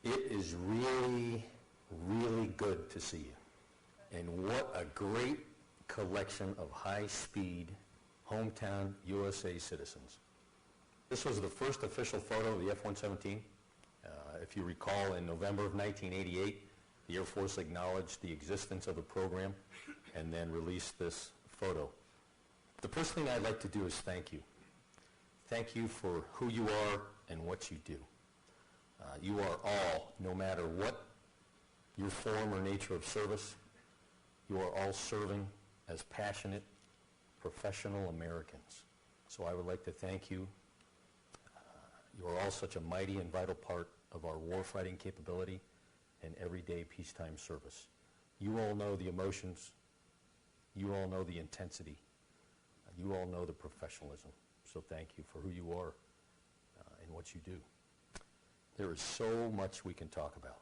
It is really, really good to see you. And what a great collection of high-speed, hometown USA citizens. This was the first official photo of the F-117. If you recall, in November of 1988, the Air Force acknowledged the existence of the program and then released this photo. The first thing I'd like to do is thank you. Thank you for who you are and what you do. You are all, no matter what your form or nature of service, you are all serving as passionate, professional Americans. So I would like to thank you. You are all such a mighty and vital part of our warfighting capability and everyday peacetime service. You all know the emotions. You all know the intensity. You all know the professionalism. So thank you for who you are and what you do. There is so much we can talk about.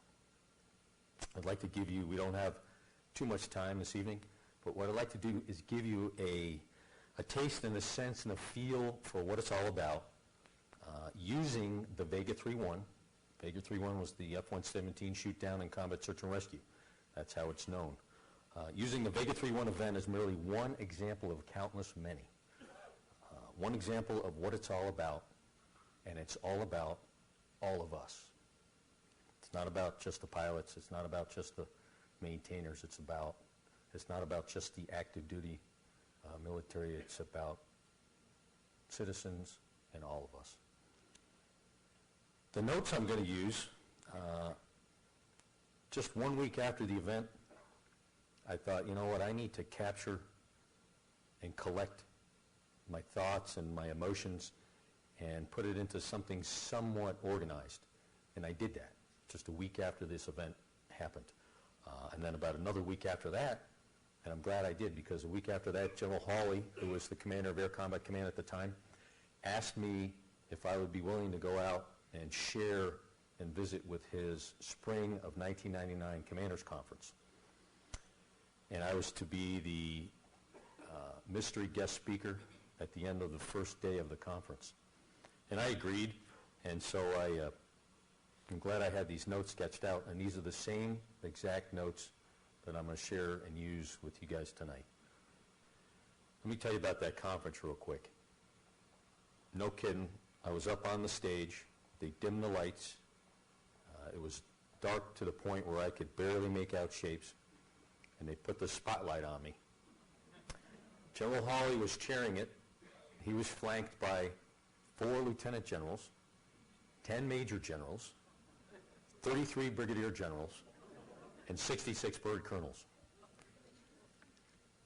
I'd like to give you, we don't have too much time this evening, but what I'd like to do is give you a taste and a sense and a feel for what it's all about using the Vega 3-1. Vega 3-1 was the F-117 shoot down and combat search and rescue. That's how it's known. Using the Vega 3-1 event is merely one example of countless many. One example of what it's all about, and it's all about all of us. It's not about just the pilots. It's not about just the maintainers. It's not about just the active duty military. It's about citizens and all of us. The notes I'm going to use, just 1 week after the event, I thought, you know what, I need to capture and collect my thoughts and my emotions and put it into something somewhat organized. And I did that just a week after this event happened. And then about another week after that, and I'm glad I did, because a week after that, General Hawley, who was the commander of Air Combat Command at the time, asked me if I would be willing to go out and share and visit with his spring of 1999 Commanders Conference. And I was to be the mystery guest speaker at the end of the first day of the conference. And I agreed, and so I'm glad I had these notes sketched out, and these are the same exact notes that I'm going to share and use with you guys tonight. Let me tell you about that conference real quick. No kidding, I was up on the stage. They dimmed the lights. It was dark to the point where I could barely make out shapes, and they put the spotlight on me. General Hawley was chairing it. He was flanked by 4 lieutenant generals, 10 major generals, 33 brigadier generals, and 66 bird colonels.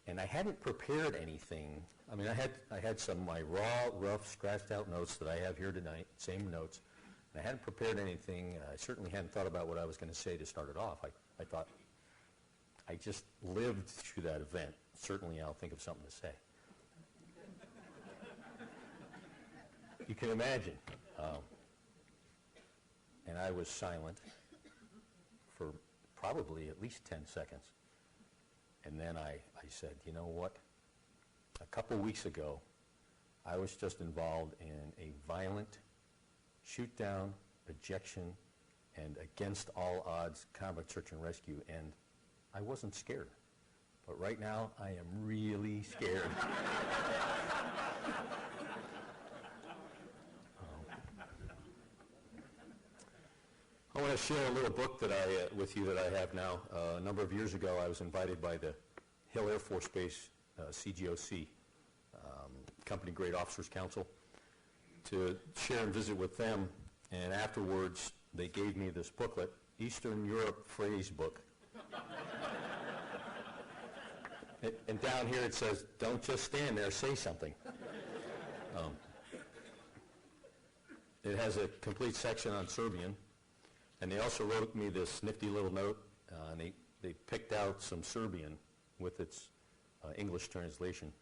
And I hadn't prepared anything. I mean, I had some of my raw, rough, scratched out notes that I have here tonight, same notes. And I hadn't prepared anything. I certainly hadn't thought about what I was going to say to start it off. I thought, I just lived through that event. Certainly I'll think of something to say. You can imagine. And I was silent for probably at least 10 seconds. And then I said, you know what? A couple weeks ago, I was just involved in a violent shoot-down, ejection, and against all odds combat search and rescue, and I wasn't scared. But right now, I am really scared. I want to share a little book that with you that I have now. A number of years ago, I was invited by the Hill Air Force Base, CGOC, Company Grade Officers Council, to share and visit with them. And afterwards, they gave me this booklet, Eastern Europe Phrase Book. And down here it says, don't just stand there, say something. It has a complete section on Serbian. And they also wrote me this nifty little note, and they picked out some Serbian with its English translation,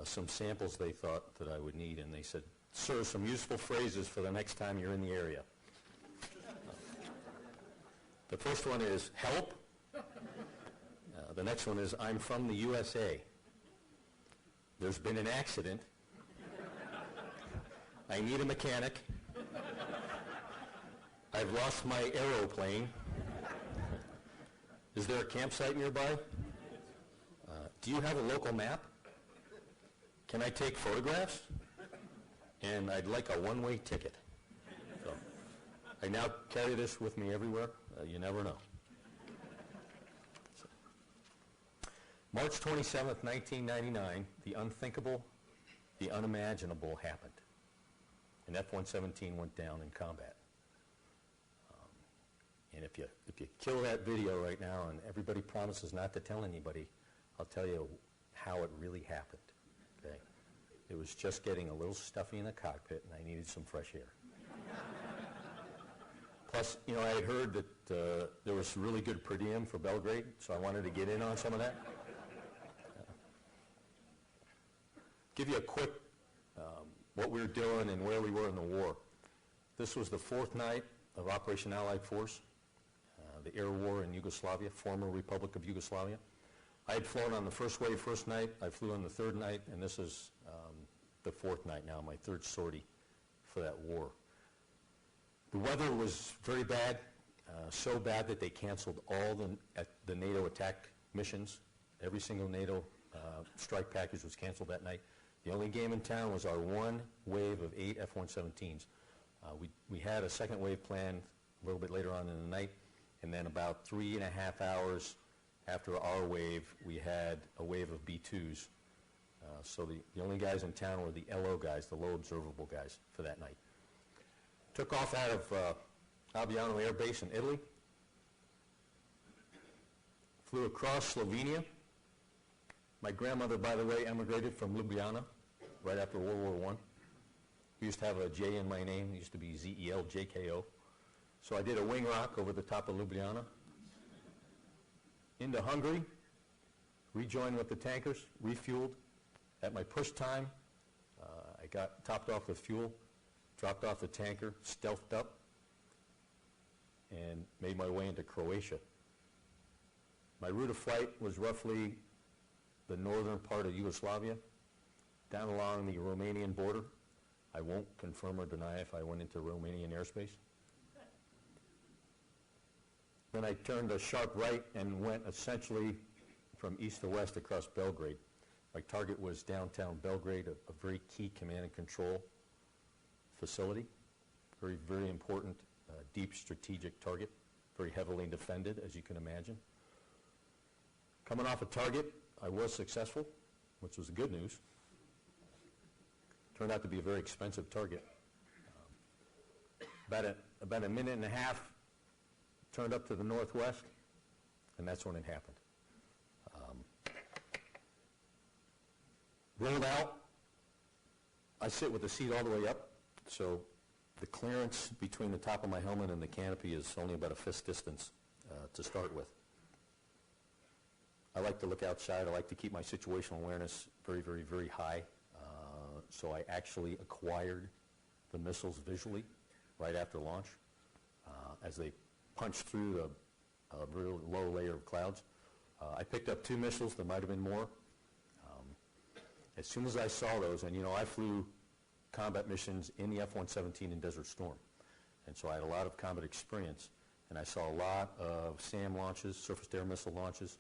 some samples they thought that I would need, and they said, sir, some useful phrases for the next time you're in the area. The first one is help. The next one is I'm from the USA. There's been an accident. I need a mechanic. I've lost my aeroplane. Is there a campsite nearby? Do you have a local map? Can I take photographs? And I'd like a one-way ticket. So, I now carry this with me everywhere. You never know. So, March 27th, 1999, the unthinkable, the unimaginable happened. An F-117 went down in combat. And if you kill that video right now and everybody promises not to tell anybody, I'll tell you how it really happened. Okay? It was just getting a little stuffy in the cockpit, and I needed some fresh air. Plus, you know, I had heard that there was really good per diem for Belgrade, so I wanted to get in on some of that. Give you a quick what we were doing and where we were in the war. This was the fourth night of Operation Allied Force, the air war in Yugoslavia, former Republic of Yugoslavia. I had flown on the first wave first night. I flew on the third night, and this is the fourth night now, my third sortie for that war. The weather was very bad, so bad that they canceled all the NATO attack missions. Every single NATO strike package was canceled that night. The only game in town was our one wave of 8 F-117s. We had a second wave planned a little bit later on in the night, and then about 3.5 hours after our wave, we had a wave of B-2s. So the only guys in town were the LO guys, the low observable guys, for that night. Took off out of Abbiano Air Base in Italy. Flew across Slovenia. My grandmother, by the way, emigrated from Ljubljana right after World War I. We used to have a J in my name. It used to be Zelko. So I did a wing rock over the top of Ljubljana. Into Hungary, rejoined with the tankers, refueled. At my push time, I got topped off with fuel, dropped off the tanker, stealthed up, and made my way into Croatia. My route of flight was roughly the northern part of Yugoslavia, down along the Romanian border. I won't confirm or deny if I went into Romanian airspace. Then I turned a sharp right and went essentially from east to west across Belgrade. My target was downtown Belgrade, a very key command and control facility. Very, very important, deep strategic target, very heavily defended, as you can imagine. Coming off a target, I was successful, which was the good news. Turned out to be a very expensive target. About a minute and a half, turned up to the northwest, and that's when it happened. Rolled out. I sit with the seat all the way up, so the clearance between the top of my helmet and the canopy is only about a fist distance to start with. I like to look outside. I like to keep my situational awareness very, very, very high. So I actually acquired the missiles visually right after launch as they punched through a real low layer of clouds. I picked up 2 missiles. There might have been more. As soon as I saw those, and you know, I flew combat missions in the F-117 in Desert Storm, and so I had a lot of combat experience, and I saw a lot of SAM launches, surface-to-air missile launches.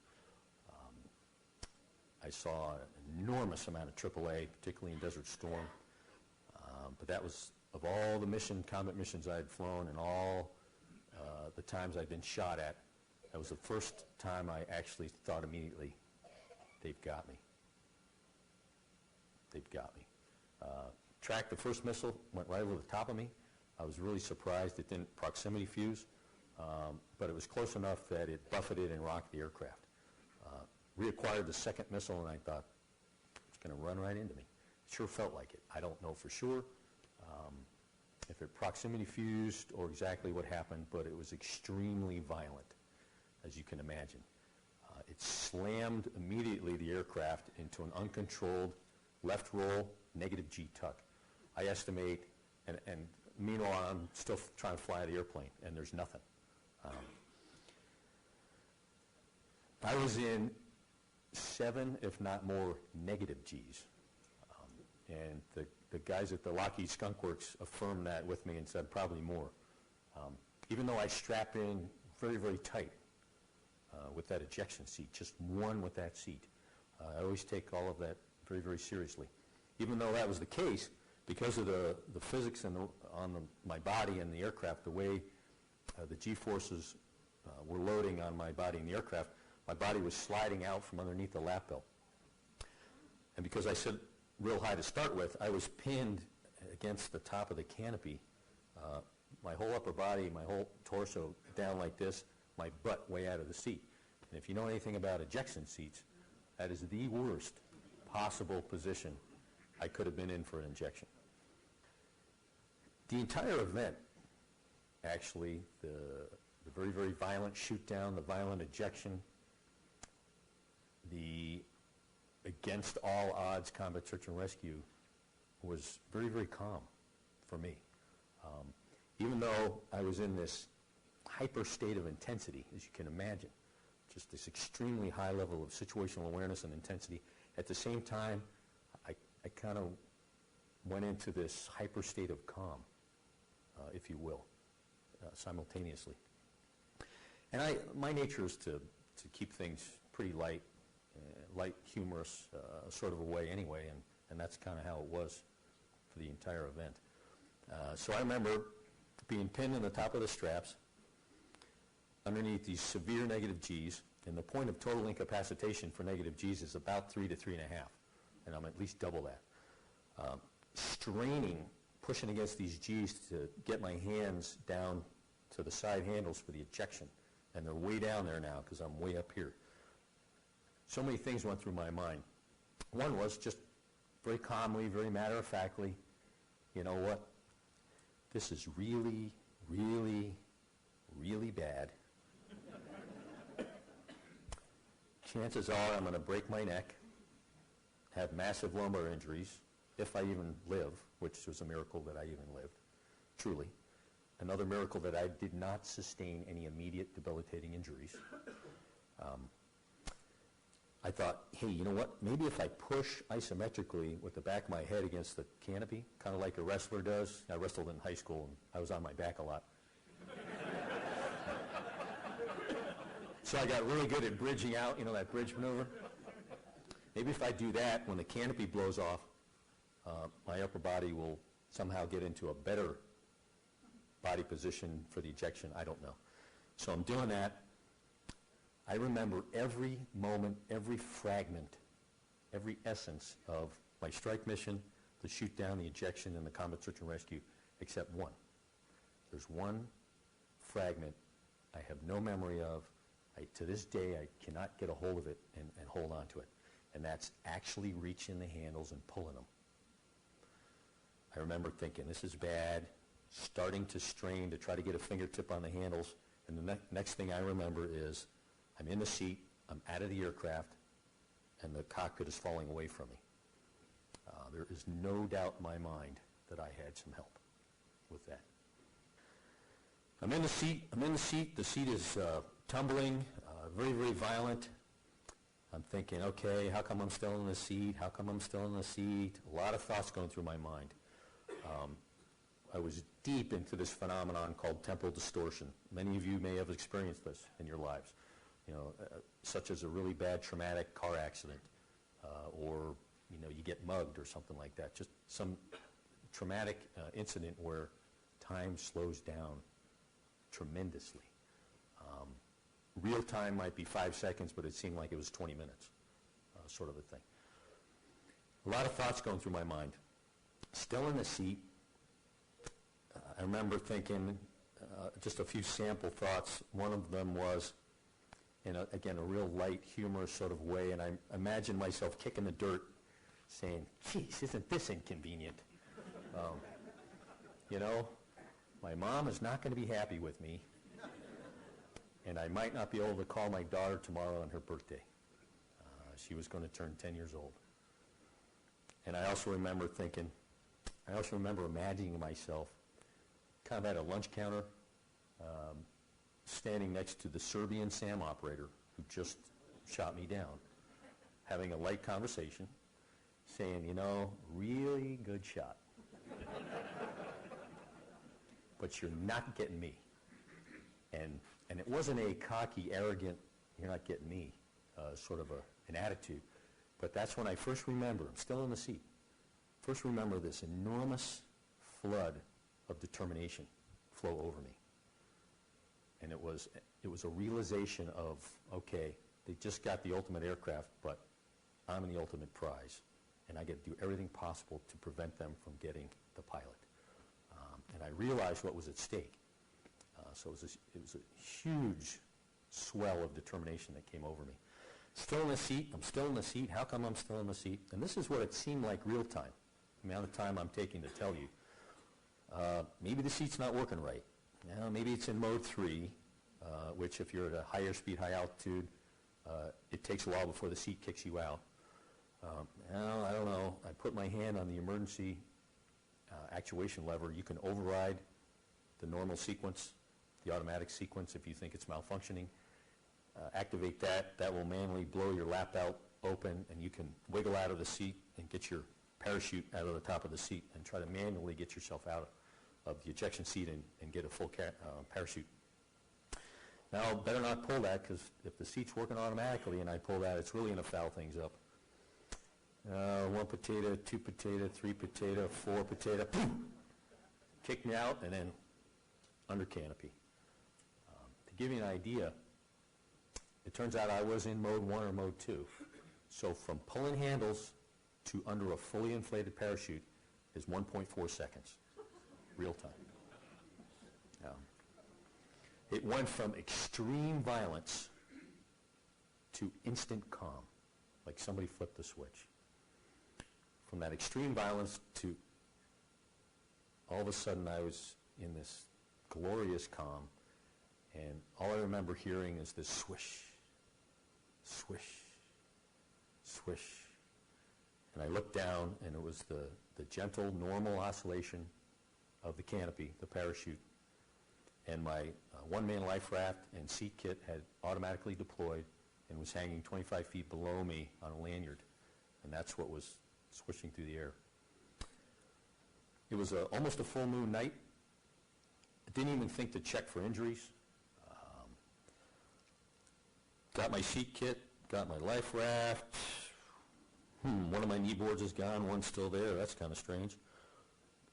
I saw an enormous amount of AAA, particularly in Desert Storm, but that was, of all the combat missions I had flown and all the times I'd been shot at, that was the first time I actually thought immediately, they've got me. They've got me. Tracked the first missile, went right over the top of me. I was really surprised it didn't proximity fuse, but it was close enough that it buffeted and rocked the aircraft. Reacquired the second missile, and I thought, it's going to run right into me. It sure felt like it. I don't know for sure if it proximity fused or exactly what happened, but it was extremely violent, as you can imagine. It slammed immediately the aircraft into an uncontrolled left roll, negative G tuck. I estimate, and meanwhile I'm still trying to fly the airplane, and there's nothing. I was in 7, if not more, negative Gs. And the guys at the Lockheed Skunk Works affirmed that with me and said probably more. even though I strap in very, very tight with that ejection seat, just one with that seat. I always take all of that very, very seriously. Even though that was the case, because of the physics my body and the aircraft, the way the G-forces were loading on my body in the aircraft, my body was sliding out from underneath the lap belt. And because I sit real high to start with, I was pinned against the top of the canopy, my whole upper body, my whole torso down like this, my butt way out of the seat. And if you know anything about ejection seats, that is the worst possible position I could have been in for an injection. The entire event, actually, the very, very violent shoot down, the violent ejection, the against all odds combat search and rescue was very, very calm for me. Even though I was in this hyper state of intensity, as you can imagine, just this extremely high level of situational awareness and intensity, at the same time, I kind of went into this hyper state of calm, if you will, simultaneously. And my nature is to keep things pretty light, humorous sort of a way anyway, and that's kind of how it was for the entire event. So I remember being pinned in the top of the straps underneath these severe negative Gs, and the point of total incapacitation for negative Gs is about 3 to 3.5, and I'm at least double that. Straining, pushing against these Gs to get my hands down to the side handles for the ejection, and they're way down there now because I'm way up here. So many things went through my mind. One was just very calmly, very matter-of-factly, you know what, this is really, really, really bad. Chances are I'm going to break my neck, have massive lumbar injuries, if I even live, which was a miracle that I even lived, truly. Another miracle that I did not sustain any immediate debilitating injuries. I thought, hey, you know what? Maybe if I push isometrically with the back of my head against the canopy, kind of like a wrestler does. I wrestled in high school, and I was on my back a lot. So I got really good at bridging out, you know, that bridge maneuver. Maybe if I do that, when the canopy blows off, my upper body will somehow get into a better body position for the ejection. I don't know. So I'm doing that. I remember every moment, every fragment, every essence of my strike mission, the shoot down, the ejection, and the combat search and rescue, except one. There's one fragment I have no memory of. To this day, I cannot get a hold of it and hold on to it. And that's actually reaching the handles and pulling them. I remember thinking, this is bad, starting to strain to try to get a fingertip on the handles, and the next thing I remember is I'm in the seat, I'm out of the aircraft, and the cockpit is falling away from me. There is no doubt in my mind that I had some help with that. I'm in the seat, the seat is tumbling, very, very violent. I'm thinking, okay, how come I'm still in the seat? How come I'm still in the seat? A lot of thoughts going through my mind. I was deep into this phenomenon called temporal distortion. Many of you may have experienced this in your lives, you know, such as a really bad traumatic car accident, or you know, you get mugged or something like that. Just some traumatic incident where time slows down tremendously. Real time might be 5 seconds, but it seemed like it was 20 minutes, sort of a thing. A lot of thoughts going through my mind. Still in the seat, I remember thinking just a few sample thoughts. One of them was, in again, a real light, humorous sort of way, and I imagined myself kicking the dirt, saying, geez, isn't this inconvenient? You know, my mom is not going to be happy with me, and I might not be able to call my daughter tomorrow on her birthday. She was going to turn 10 years old. And I also remember imagining myself kind of at a lunch counter, standing next to the Serbian SAM operator who just shot me down, having a light conversation, saying, you know, really good shot. But you're not getting me. And it wasn't a cocky, arrogant, you're not getting me, sort of an attitude. But that's when I first remember, I'm still in the seat, first remember this enormous flood of determination flow over me. And it was a realization of, okay, they just got the ultimate aircraft, but I'm the ultimate prize. And I get to do everything possible to prevent them from getting the pilot. And I realized what was at stake. So it was a huge swell of determination that came over me. Still in the seat, I'm still in the seat. How come I'm still in the seat? And this is what it seemed like real time, the amount of time I'm taking to tell you. Maybe the seat's not working right. Maybe it's in mode 3, which if you're at a higher speed, high altitude, it takes a while before the seat kicks you out. I don't know. I put my hand on the emergency actuation lever. You can override the normal sequence, the automatic sequence, if you think it's malfunctioning. Activate that. That will manually blow your lap out open, and you can wiggle out of the seat and get your parachute out of the top of the seat and try to manually get yourself out of the ejection seat and get a full parachute. Now, better not pull that, because if the seat's working automatically and I pull that, it's really going to foul things up. 1 potato, 2 potato, 3 potato, 4 potato, boom! Kick me out, and then under canopy. To give you an idea, it turns out I was in mode 1 or mode 2. So from pulling handles to under a fully inflated parachute is 1.4 seconds, real time. It went from extreme violence to instant calm, like somebody flipped the switch. From that extreme violence to all of a sudden I was in this glorious calm, and all I remember hearing is this swish, swish, swish. And I looked down, and it was the gentle, normal oscillation of the canopy, the parachute, and my one-man life raft and seat kit had automatically deployed and was hanging 25 feet below me on a lanyard, and that's what was swishing through the air. It was almost a full moon night. I didn't even think to check for injuries. Got my seat kit, got my life raft. One of my knee boards is gone, one's still there. That's kind of strange.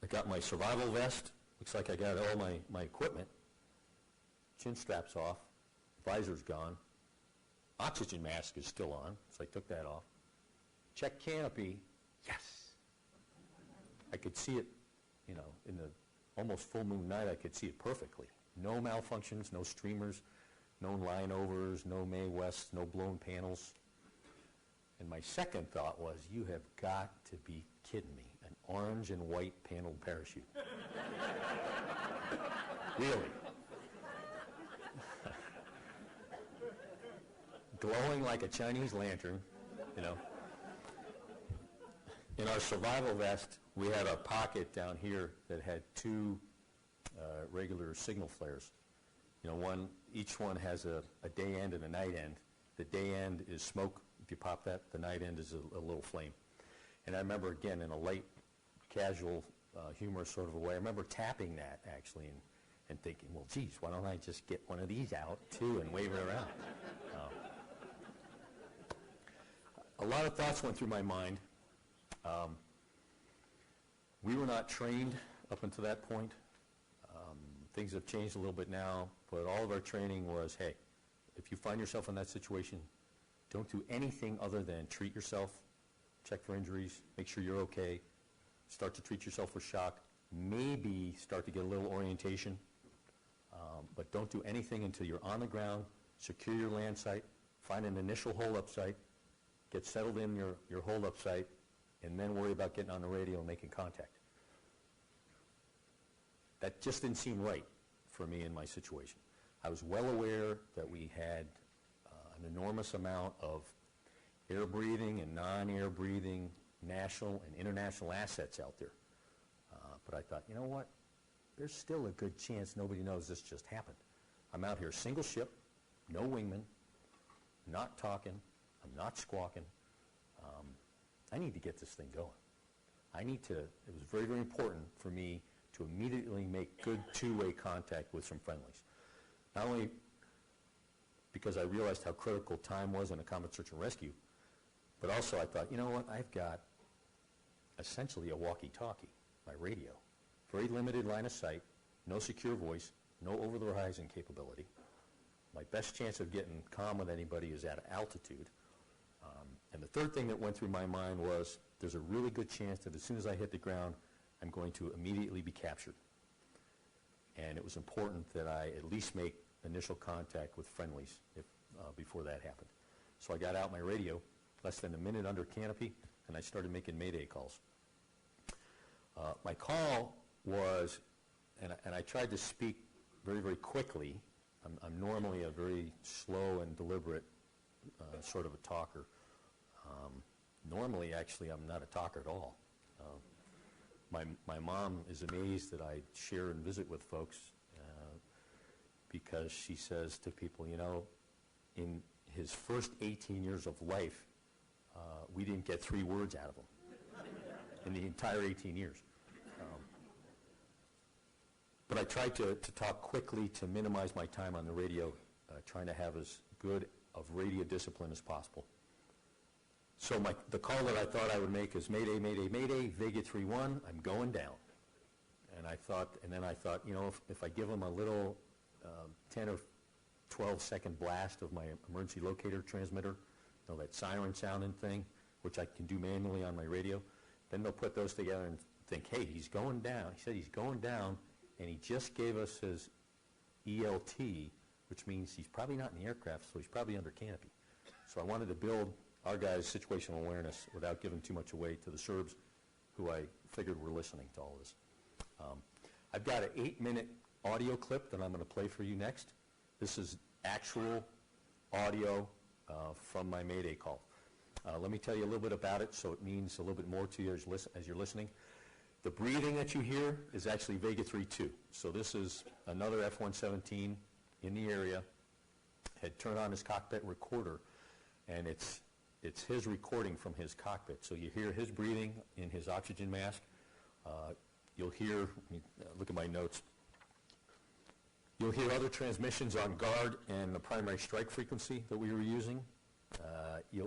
I got my survival vest. Looks like I got all my equipment. Chin strap's off. Visor's gone. Oxygen mask is still on, so I took that off. Check canopy. Yes. I could see it, in the almost full moon night, I could see it perfectly. No malfunctions, no streamers, no line overs, no Mae Wests, no blown panels. And my second thought was, you have got to be kidding me. An orange and white paneled parachute. Really. Glowing like a Chinese lantern, In our survival vest, we had a pocket down here that had 2 regular signal flares. Each one has a day end and a night end. The day end is smoke. If you pop that, the night end is a little flame. And I remember, again, in a light, casual, humorous sort of a way, I remember tapping that, actually, and thinking, well, geez, why don't I just get one of these out, too, and wave it around? A lot of thoughts went through my mind. We were not trained up until that point. Things have changed a little bit now, but all of our training was, hey, if you find yourself in that situation, don't do anything other than treat yourself, check for injuries, make sure you're okay, start to treat yourself for shock, maybe start to get a little orientation, but don't do anything until you're on the ground, secure your land site, find an initial hold-up site, get settled in your hold-up site, and then worry about getting on the radio and making contact. That just didn't seem right for me in my situation. I was well aware that we had an enormous amount of air breathing and non-air breathing national and international assets out there. But I thought, you know what? There's still a good chance nobody knows this just happened. I'm out here single ship, no wingman, not talking, I'm not squawking. I need to get this thing going. It was very, very important for me to immediately make good two-way contact with some friendlies. not only because I realized how critical time was in a combat search and rescue, but also I thought, you know what, I've got essentially a walkie-talkie, my radio. Very limited line of sight, no secure voice, no over-the-horizon capability. My best chance of getting comm with anybody is at altitude. And the third thing that went through my mind was there's a really good chance that as soon as I hit the ground, I'm going to immediately be captured. And it was important that I at least make initial contact with friendlies before that happened. So I got out my radio, less than a minute under canopy, and I started making Mayday calls. My call was, and I tried to speak very, very quickly. I'm normally a very slow and deliberate sort of a talker. Normally, actually, I'm not a talker at all. My mom is amazed that I share and visit with folks because she says to people, you know, in his first 18 years of life, we didn't get 3 words out of him in the entire 18 years. But I tried to talk quickly to minimize my time on the radio, trying to have as good of radio discipline as possible. So the call that I thought I would make is Mayday, Mayday, Mayday, Vega 3-1, I'm going down. And then I thought, you know, if I give them a little 10 or 12 second blast of my emergency locator transmitter, you know, that siren sounding thing, which I can do manually on my radio, then they'll put those together and think, hey, he's going down. He said he's going down, and he just gave us his ELT, which means he's probably not in the aircraft, so he's probably under canopy. So I wanted to build our guys' situational awareness without giving too much away to the Serbs, who I figured were listening to all this. I've got an 8-minute audio clip that I'm going to play for you next. This is actual audio from my Mayday call. Let me tell you a little bit about it so it means a little bit more to you as you're listening. The breathing that you hear is actually Vega 3-2. So this is another F-117 in the area, had turned on his cockpit recorder, and it's his recording from his cockpit. So you hear his breathing in his oxygen mask. You'll hear, look at my notes, you'll hear other transmissions on guard and the primary strike frequency that we were using.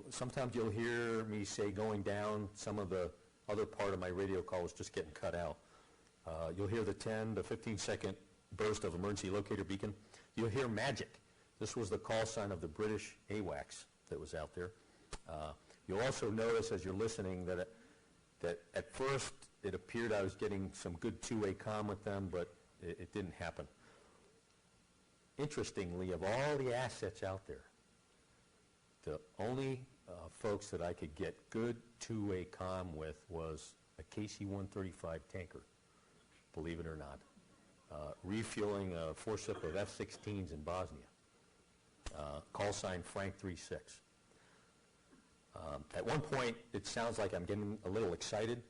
Sometimes you'll hear me say going down. Some of the other part of my radio call was just getting cut out. You'll hear the 10 to 15 second burst of emergency locator beacon. You'll hear magic. This was the call sign of the British AWACS that was out there. You'll also notice as you're listening that at first it appeared I was getting some good two-way comm with them, but it didn't happen. Interestingly, of all the assets out there, the only folks that I could get good two-way comm with was a KC-135 tanker, believe it or not, refueling a foreship of F-16s in Bosnia. Call sign Frank 36. At one point, it sounds like I'm getting a little excited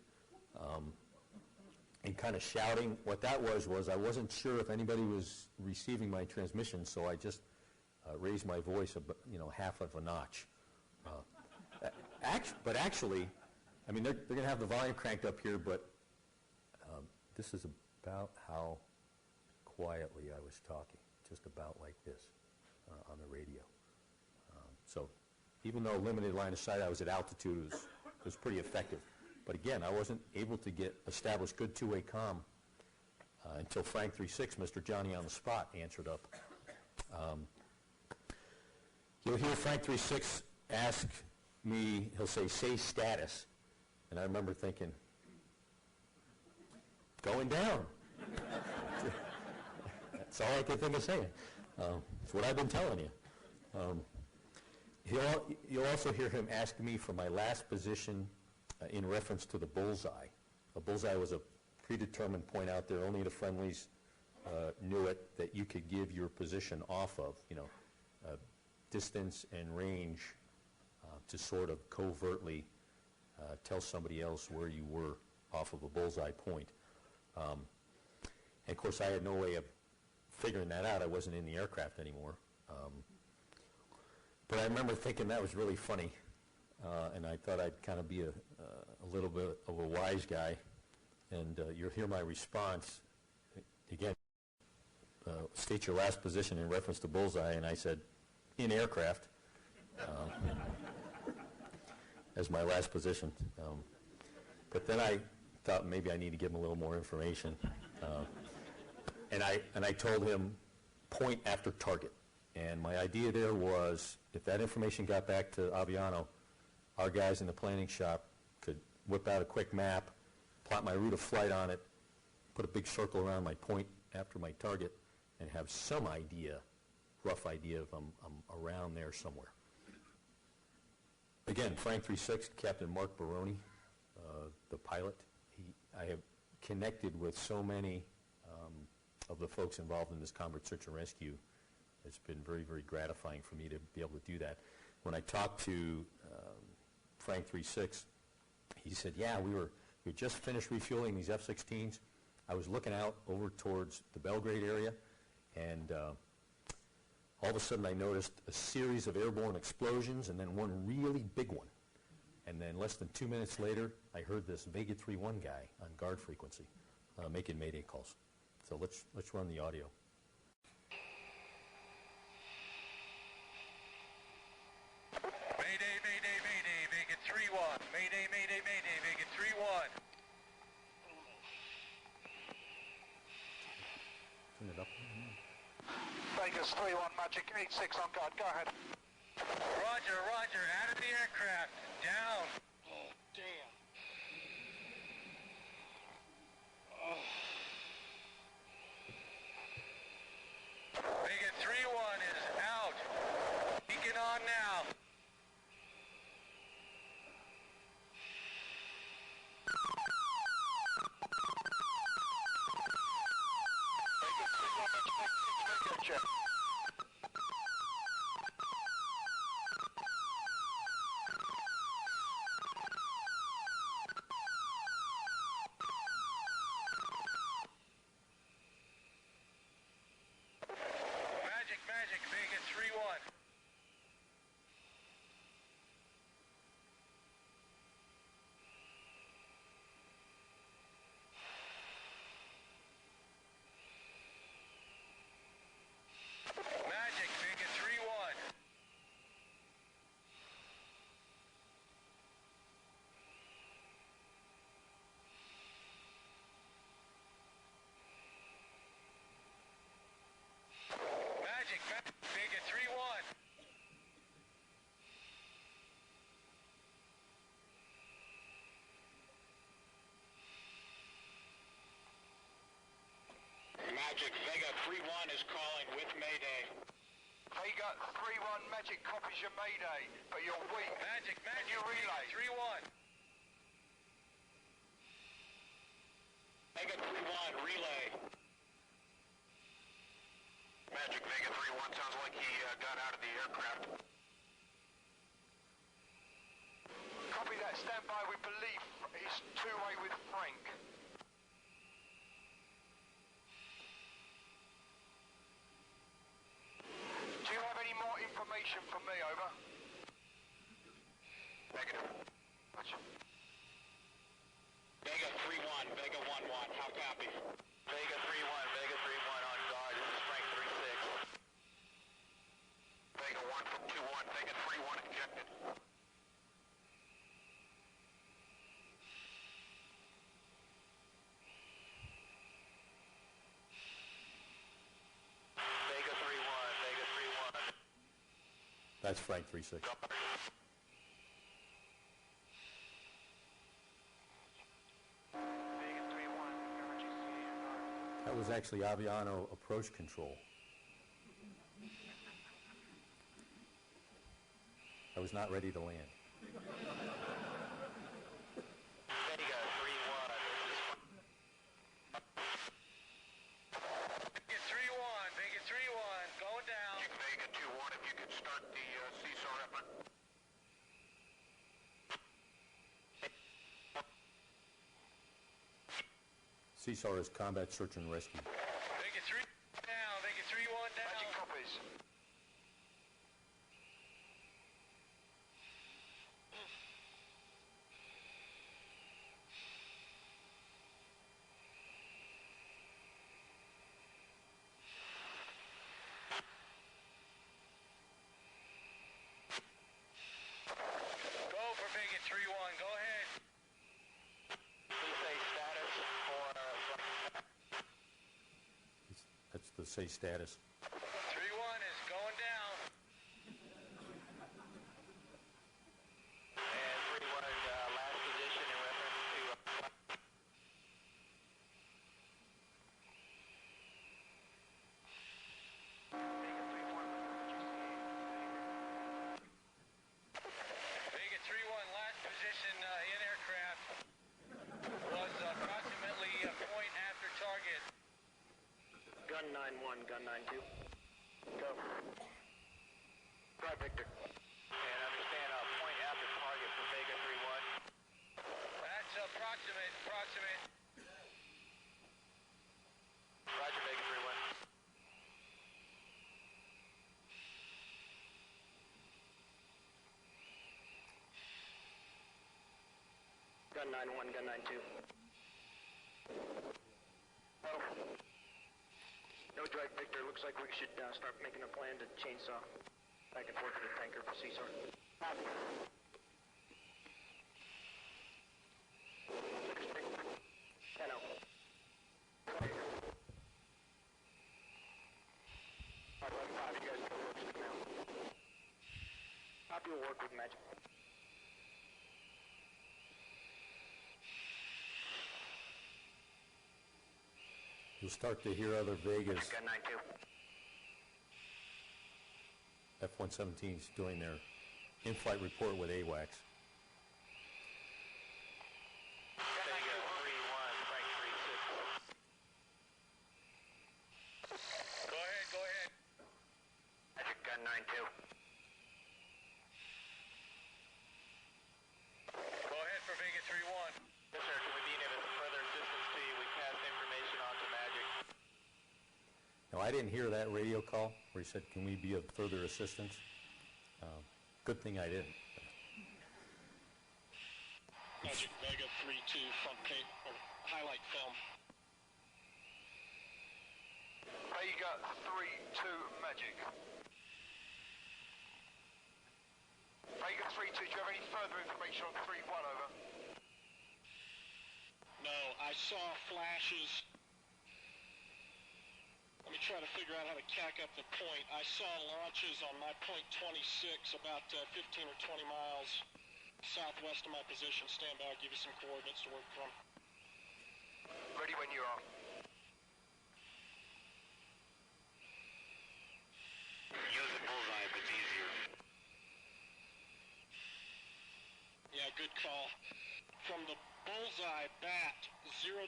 and kind of shouting. What that was I wasn't sure if anybody was receiving my transmission, so I just raised my voice half of a notch. But actually, I mean, they're going to have the volume cranked up here, but this is about how quietly I was talking, just about like this on the radio. So even though limited line of sight, I was at altitude, it was pretty effective. But again, I wasn't able to establish good two-way comm until Frank 36, Mr. Johnny on the spot, answered up. You'll hear Frank 36 ask me, he'll say status. And I remember thinking, going down. That's all I could think of saying. It's what I've been telling you. You'll also hear him ask me for my last position in reference to the bullseye. A bullseye was a predetermined point out there. Only the friendlies knew it, that you could give your position off of, distance and range to sort of covertly tell somebody else where you were off of a bullseye point. And of course, I had no way of figuring that out. I wasn't in the aircraft anymore. But I remember thinking that was really funny, and I thought I'd kind of be a little bit of a wise guy, and you'll hear my response. Again, state your last position in reference to bullseye, and I said, in aircraft, as my last position. But then I thought maybe I need to give him a little more information. And I told him point after target. And my idea there was, if that information got back to Aviano, our guys in the planning shop could whip out a quick map, plot my route of flight on it, put a big circle around my point after my target, and have some idea, rough idea if I'm around there somewhere. Again, Frank 36, Captain Mark Baroni, the pilot. I have connected with so many of the folks involved in this combat search and rescue. It's been very, very gratifying for me to be able to do that. When I talked to Frank 36, he said, yeah, we just finished refueling these F-16s. I was looking out over towards the Belgrade area, and all of a sudden I noticed a series of airborne explosions and then one really big one. And then less than 2 minutes later, I heard this Vega 3-1 guy on guard frequency making Mayday calls. So let's run the audio. Mayday, mayday, mayday, Vega 3-1. Mayday, mayday, mayday, Vega 3-1. Turn it up. Vegas 3-1, Magic 8-6 on guard, go ahead. Roger, roger, out of the aircraft. Down. Oh, damn. Vega 3-1 is out. Beacon on now. Vegas 3-1, Magic 8-6, radio check. Magic, Vega 3-1. Magic, Vega 3-1. Magic, Vega 3-1. Magic, Vega 3-1 is calling with Mayday. Vega 3-1, Magic copies your mayday, but you're weak. Magic, Can you relay? Vega 3-1. Vega 3-1, relay. Magic, Vega 3-1, sounds like he got out of the aircraft. Copy that, stand by, we believe he's two-way with Frank. Do you have any more information for me, over? Negative. Gotcha. Vega 3-1, Vega 1-1, how copy? Vega 3-1, Vega 3-1 on guard, this is Frank 36. Vega 1 from 2-1, Vega 3-1 ejected. Vega 3-1, Vega 3-1. That's Frank 36. Vega 3-1, That was actually Aviano approach control. I was not ready to land. Vega 3-1, Vega 3-1, Vega 3-1, going down. Vega 2-1, if you could start the CSAR effort. CSAR is combat search and rescue. Vega 3 down, Vega 3-1 down. Magic copies. 3-1, go ahead. Please say status for... That's the say status. 3-1 is going down. And 3-1 is last position in reference to... Vega 3-1, last position in aircraft was approximately a point after target. Gun 9-1, gun 9-2. Go. Drive Victor. And understand point after target for Vega 3-1. That's approximate. Roger, Vega 3-1. Gun 9-1, gun 9-2. Oh. No drive, Victor. Looks like we should start making a plan to chainsaw back and forth to the tanker for CSAR. Copy. 10-0. All right, 11-5, you guys go work now. Copy will work with Magic. You'll start to hear other Vegas Gun 9-2. F-117s doing their in-flight report with AWACS. Vega 3-1, Frank 3-6. Go ahead. Magic gun 9-2. Go ahead for Vega 3-1. Yes, sir. Can we be of further assistance to you? We passed information on to Magic. Now, I didn't hear that radio call where he said, can we be of further assistance? Good thing I didn't. Magic Vega 3-2 front page, or highlight film. Vega 3-2 Magic. Vega 3-2, do you have any further information on 3-1 over? No, I saw flashes. Let me try to figure out how to cack up the point. I saw launches on my point 26, about 15 or 20 miles southwest of my position. Stand by, I'll give you some coordinates to work from. Ready when you are. Use the bullseye if it's easier. Yeah, good call. From the bullseye bat 026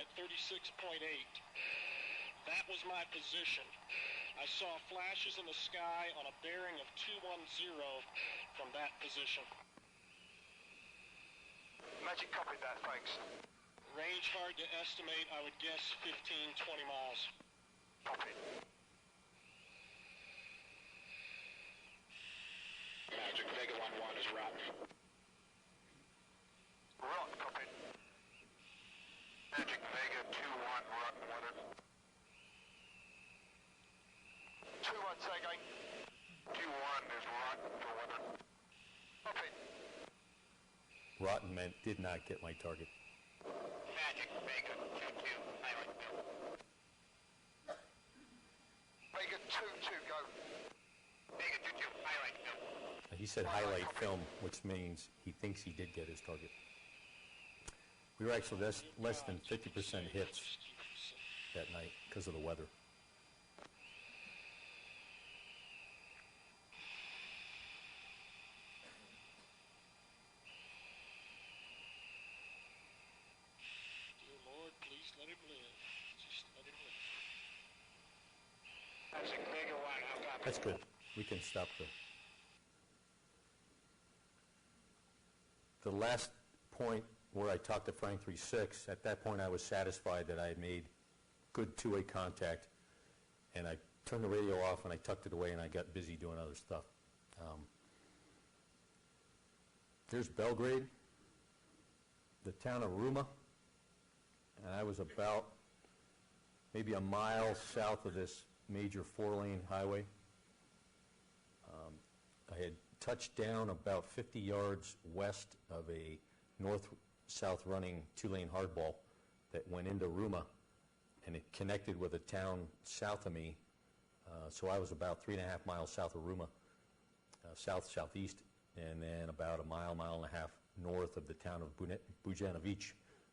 at 36.8. That was my position. I saw flashes in the sky on a bearing of 210 from that position. Magic copied that, thanks. Range hard to estimate, I would guess 15, 20 miles. Copy. Magic Vega 1-1 is rotten. Rot, copied. Magic Vega 2-1, rotten weather. 2-1, say again. 2-1 is rotten for weather. Copy. Rotten meant did not get my target. Magic Vega 2-2, highlight film. Vega 2-2, go. Vega 2-2, highlight film. He said highlight film, which means he thinks he did get his target. We were actually less than 50% hits that night because of the weather. Dear Lord, please let him live. Just let him live. Magic Vega 1, how copy? That's good. We can stop the last point where I talked to Frank 3-6. At that point, I was satisfied that I had made good two-way contact, and I turned the radio off and I tucked it away and I got busy doing other stuff. There's Belgrade, the town of Ruma, and I was about maybe a mile south of this major four-lane highway. I had touched down about 50 yards west of a north-south running two-lane hardball that went into Ruma, and it connected with a town south of me. So I was about 3.5 miles south of Ruma, southeast, and then about a mile and a half north of the town of Bujanovic,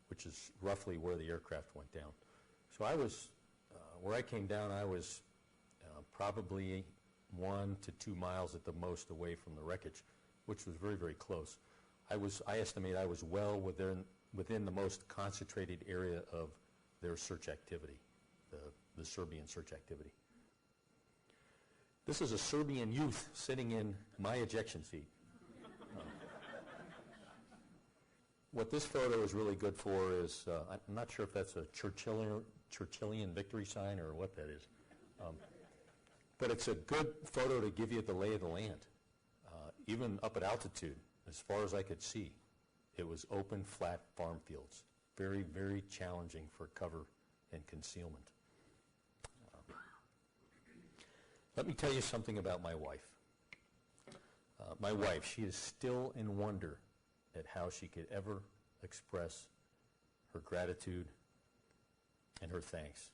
which is roughly where the aircraft went down. So I was, where I came down, I was probably 1 to 2 miles at the most away from the wreckage, which was very, very close. I estimate I was well within the most concentrated area of their search activity, the Serbian search activity. This is a Serbian youth sitting in my ejection seat. What this photo is really good for is, I'm not sure if that's a Churchillian victory sign or what that is. But it's a good photo to give you the lay of the land. Even up at altitude, as far as I could see, it was open, flat farm fields. Very, very challenging for cover and concealment. Let me tell you something about my wife. My wife, she is still in wonder at how she could ever express her gratitude and her thanks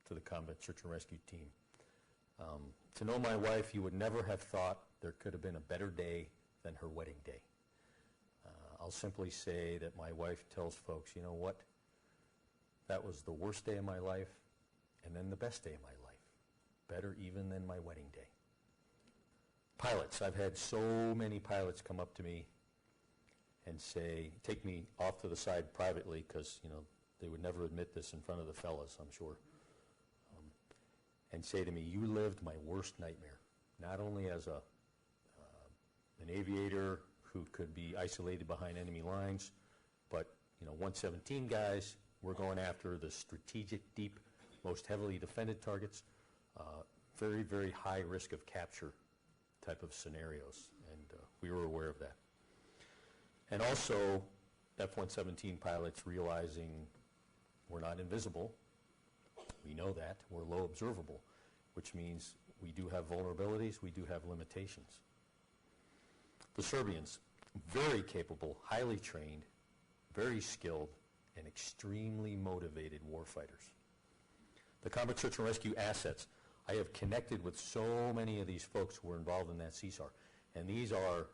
to the Combat Search and Rescue team. To know my wife, you would never have thought there could have been a better day than her wedding day. I'll simply say that my wife tells folks, you know what? That was the worst day of my life, and then the best day of my life. Better even than my wedding day. Pilots, I've had so many pilots come up to me and say, take me off to the side privately, because, you know, they would never admit this in front of the fellas, I'm sure, and say to me, you lived my worst nightmare, not only as an aviator who could be isolated behind enemy lines, but, you know, 117 guys, we're going after the strategic, deep, most heavily defended targets, very, very high risk of capture type of scenarios, and we were aware of that. And also, F-117 pilots realizing we're not invisible. We know that. We're low observable, which means we do have vulnerabilities, we do have limitations. The Serbians, very capable, highly trained, very skilled, and extremely motivated warfighters. The Combat Search and Rescue assets. I have connected with so many of these folks who were involved in that CSAR, and these are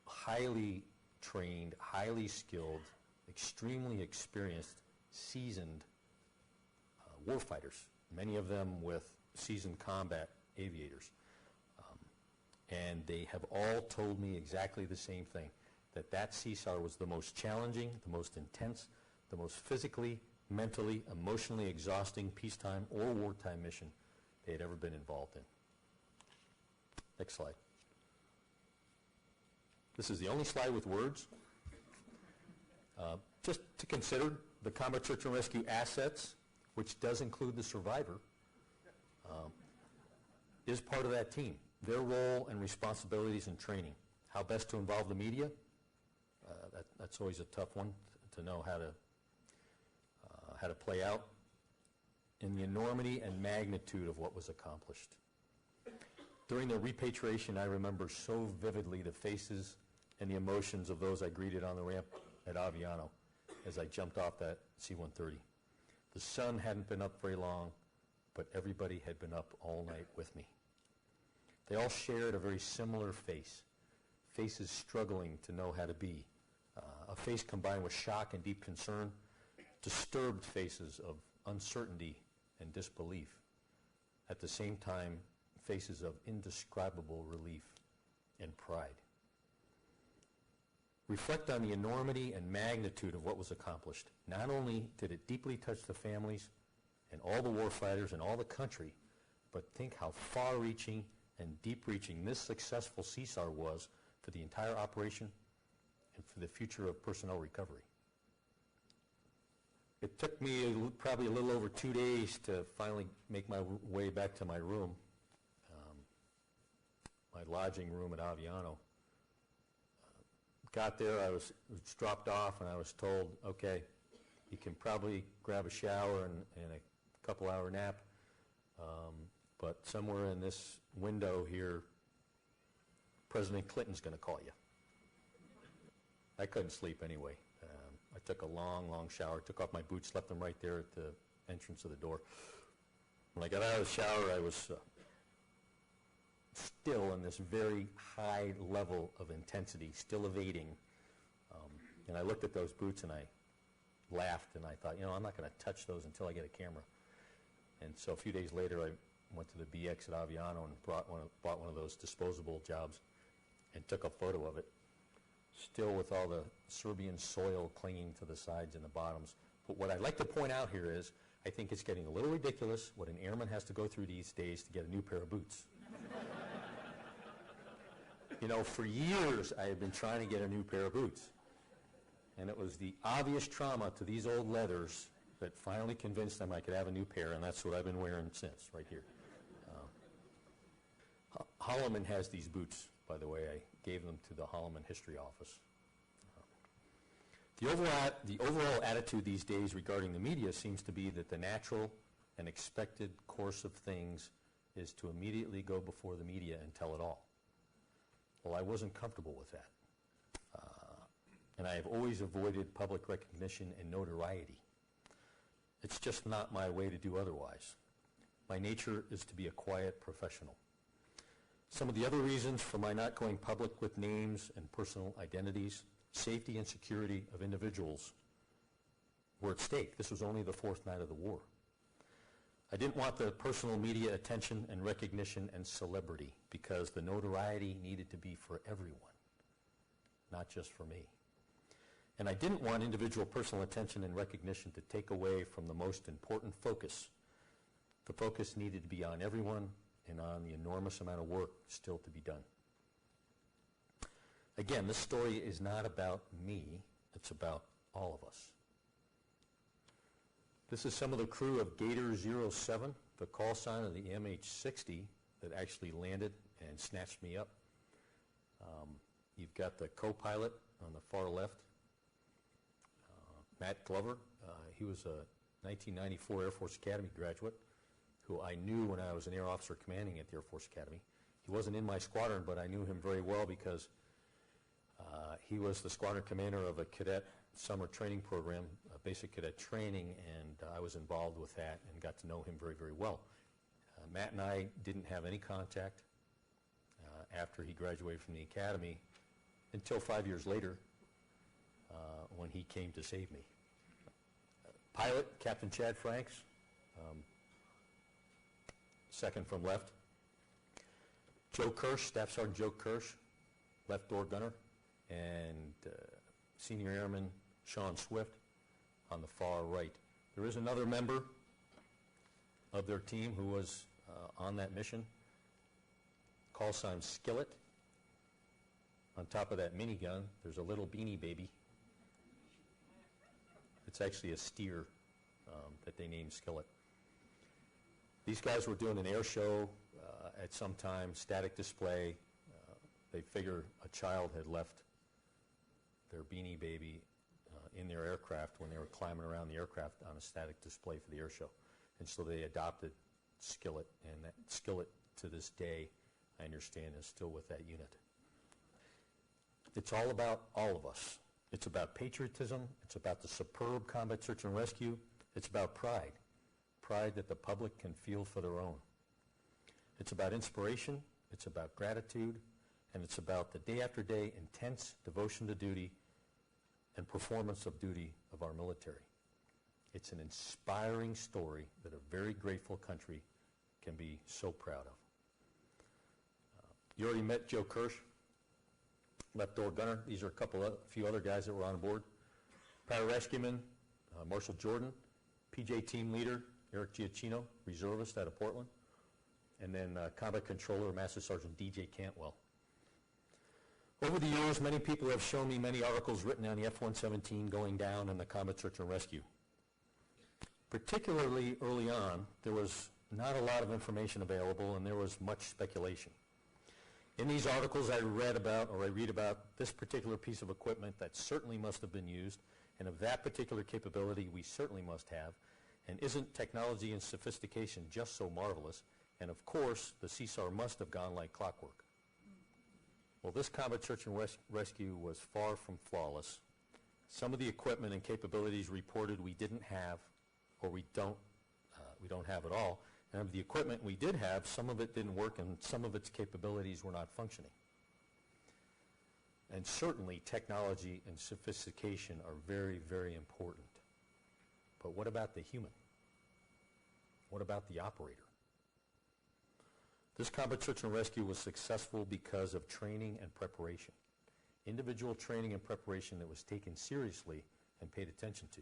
highly trained, highly skilled, extremely experienced, seasoned warfighters, many of them with seasoned combat aviators. And they have all told me exactly the same thing, that CSAR was the most challenging, the most intense, the most physically, mentally, emotionally exhausting peacetime or wartime mission they had ever been involved in. Next slide. This is the only slide with words. Just to consider, the Combat Search and Rescue assets, which does include the survivor, is part of that team. Their role and responsibilities and training. How best to involve the media? That's always a tough one to know how to play out. In the enormity and magnitude of what was accomplished. During the repatriation, I remember so vividly the faces and the emotions of those I greeted on the ramp at Aviano as I jumped off that C-130. The sun hadn't been up very long, but everybody had been up all night with me. They all shared a very similar face, faces struggling to know how to be, a face combined with shock and deep concern, disturbed faces of uncertainty and disbelief, at the same time, faces of indescribable relief and pride. Reflect on the enormity and magnitude of what was accomplished. Not only did it deeply touch the families and all the warfighters and all the country, but think how far-reaching and deep-reaching this successful CSAR was for the entire operation and for the future of personnel recovery. It took me probably a little over 2 days to finally make my way back to my room, my lodging room at Aviano. Got there, I was dropped off, and I was told, okay, you can probably grab a shower and a couple-hour nap, but somewhere in this window here, President Clinton's going to call you. I couldn't sleep anyway. I took a long, long shower, took off my boots, left them right there at the entrance of the door. When I got out of the shower, I was still in this very high level of intensity, still evading. And I looked at those boots and I laughed and I thought, you know, I'm not going to touch those until I get a camera. And so a few days later, I went to the BX at Aviano and bought one of those disposable jobs and took a photo of it, still with all the Serbian soil clinging to the sides and the bottoms. But what I'd like to point out here is I think it's getting a little ridiculous what an airman has to go through these days to get a new pair of boots. You know, for years I have been trying to get a new pair of boots. And it was the obvious trauma to these old leathers that finally convinced them I could have a new pair, and that's what I've been wearing since, right here. Holloman has these boots, by the way. I gave them to the Holloman History Office. The overall attitude these days regarding the media seems to be that the natural and expected course of things is to immediately go before the media and tell it all. Well, I wasn't comfortable with that. And I have always avoided public recognition and notoriety. It's just not my way to do otherwise. My nature is to be a quiet professional. Some of the other reasons for my not going public with names and personal identities, safety and security of individuals were at stake. This was only the fourth night of the war. I didn't want the personal media attention and recognition and celebrity because the notoriety needed to be for everyone, not just for me. And I didn't want individual personal attention and recognition to take away from the most important focus. The focus needed to be on everyone and on the enormous amount of work still to be done. Again, this story is not about me, it's about all of us. This is some of the crew of Gator 07, the call sign of the MH-60 that actually landed and snatched me up. You've got the co-pilot on the far left, Matt Glover. He was a 1994 Air Force Academy graduate who I knew when I was an air officer commanding at the Air Force Academy. He wasn't in my squadron, but I knew him very well because he was the squadron commander of a cadet summer training program, basic cadet training, and I was involved with that and got to know him very, very well. Matt and I didn't have any contact after he graduated from the academy until 5 years later when he came to save me. Pilot, Captain Chad Franks, second from left. Joe Kirsch, Staff Sergeant Joe Kirsch, left door gunner, and Senior Airman Sean Swift on the far right. There is another member of their team who was on that mission, call sign Skillet. On top of that minigun, there's a little beanie baby. It's actually a steer that they named Skillet. These guys were doing an air show at some time, static display. They figure a child had left their beanie baby in their aircraft when they were climbing around the aircraft on a static display for the air show. And so they adopted Skillet, and that Skillet to this day, I understand, is still with that unit. It's all about all of us. It's about patriotism. It's about the superb combat search and rescue. It's about pride. Pride that the public can feel for their own. It's about inspiration. It's about gratitude. And it's about the day after day intense devotion to duty and performance of duty of our military. It's an inspiring story that a very grateful country can be so proud of. You already met Joe Kirsch, left door gunner. These are a few other guys that were on board. Pararescueman, Marshal Jordan, PJ team leader, Eric Giacchino, reservist out of Portland, and then combat controller, Master Sergeant DJ Cantwell. Over the years, many people have shown me many articles written on the F-117 going down and the combat search and rescue. Particularly early on, there was not a lot of information available and there was much speculation. In these articles I read about this particular piece of equipment that certainly must have been used, and of that particular capability we certainly must have, and isn't technology and sophistication just so marvelous, and of course the CSAR must have gone like clockwork. Well, this combat search and rescue was far from flawless. Some of the equipment and capabilities reported we didn't have, or we don't have at all. And of the equipment we did have, some of it didn't work and some of its capabilities were not functioning. And certainly technology and sophistication are very, very important. But what about the human? What about the operator? This combat search and rescue was successful because of training and preparation. Individual training and preparation that was taken seriously and paid attention to.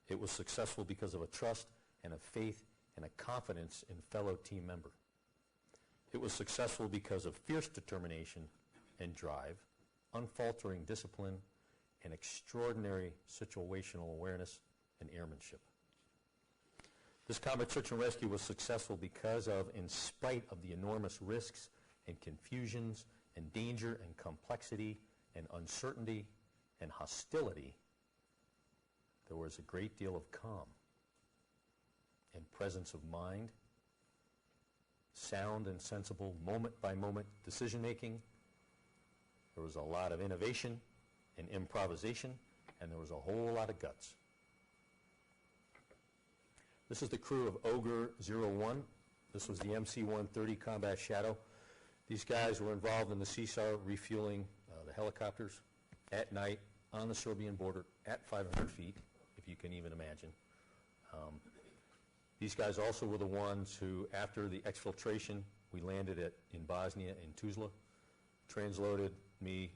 It was successful because of a trust and a faith and a confidence in fellow team member. It was successful because of fierce determination and drive, unfaltering discipline, and extraordinary situational awareness and airmanship. This combat search and rescue was successful because of, in spite of the enormous risks and confusions and danger and complexity and uncertainty and hostility, there was a great deal of calm and presence of mind, sound and sensible moment-by-moment decision-making. There was a lot of innovation and improvisation, and there was a whole lot of guts. This is the crew of Ogre 01. This was the MC-130 Combat Shadow. These guys were involved in the CSAR refueling the helicopters at night on the Serbian border at 500 feet, if you can even imagine. These guys also were the ones who, after the exfiltration, we landed in Bosnia in Tuzla, transloaded me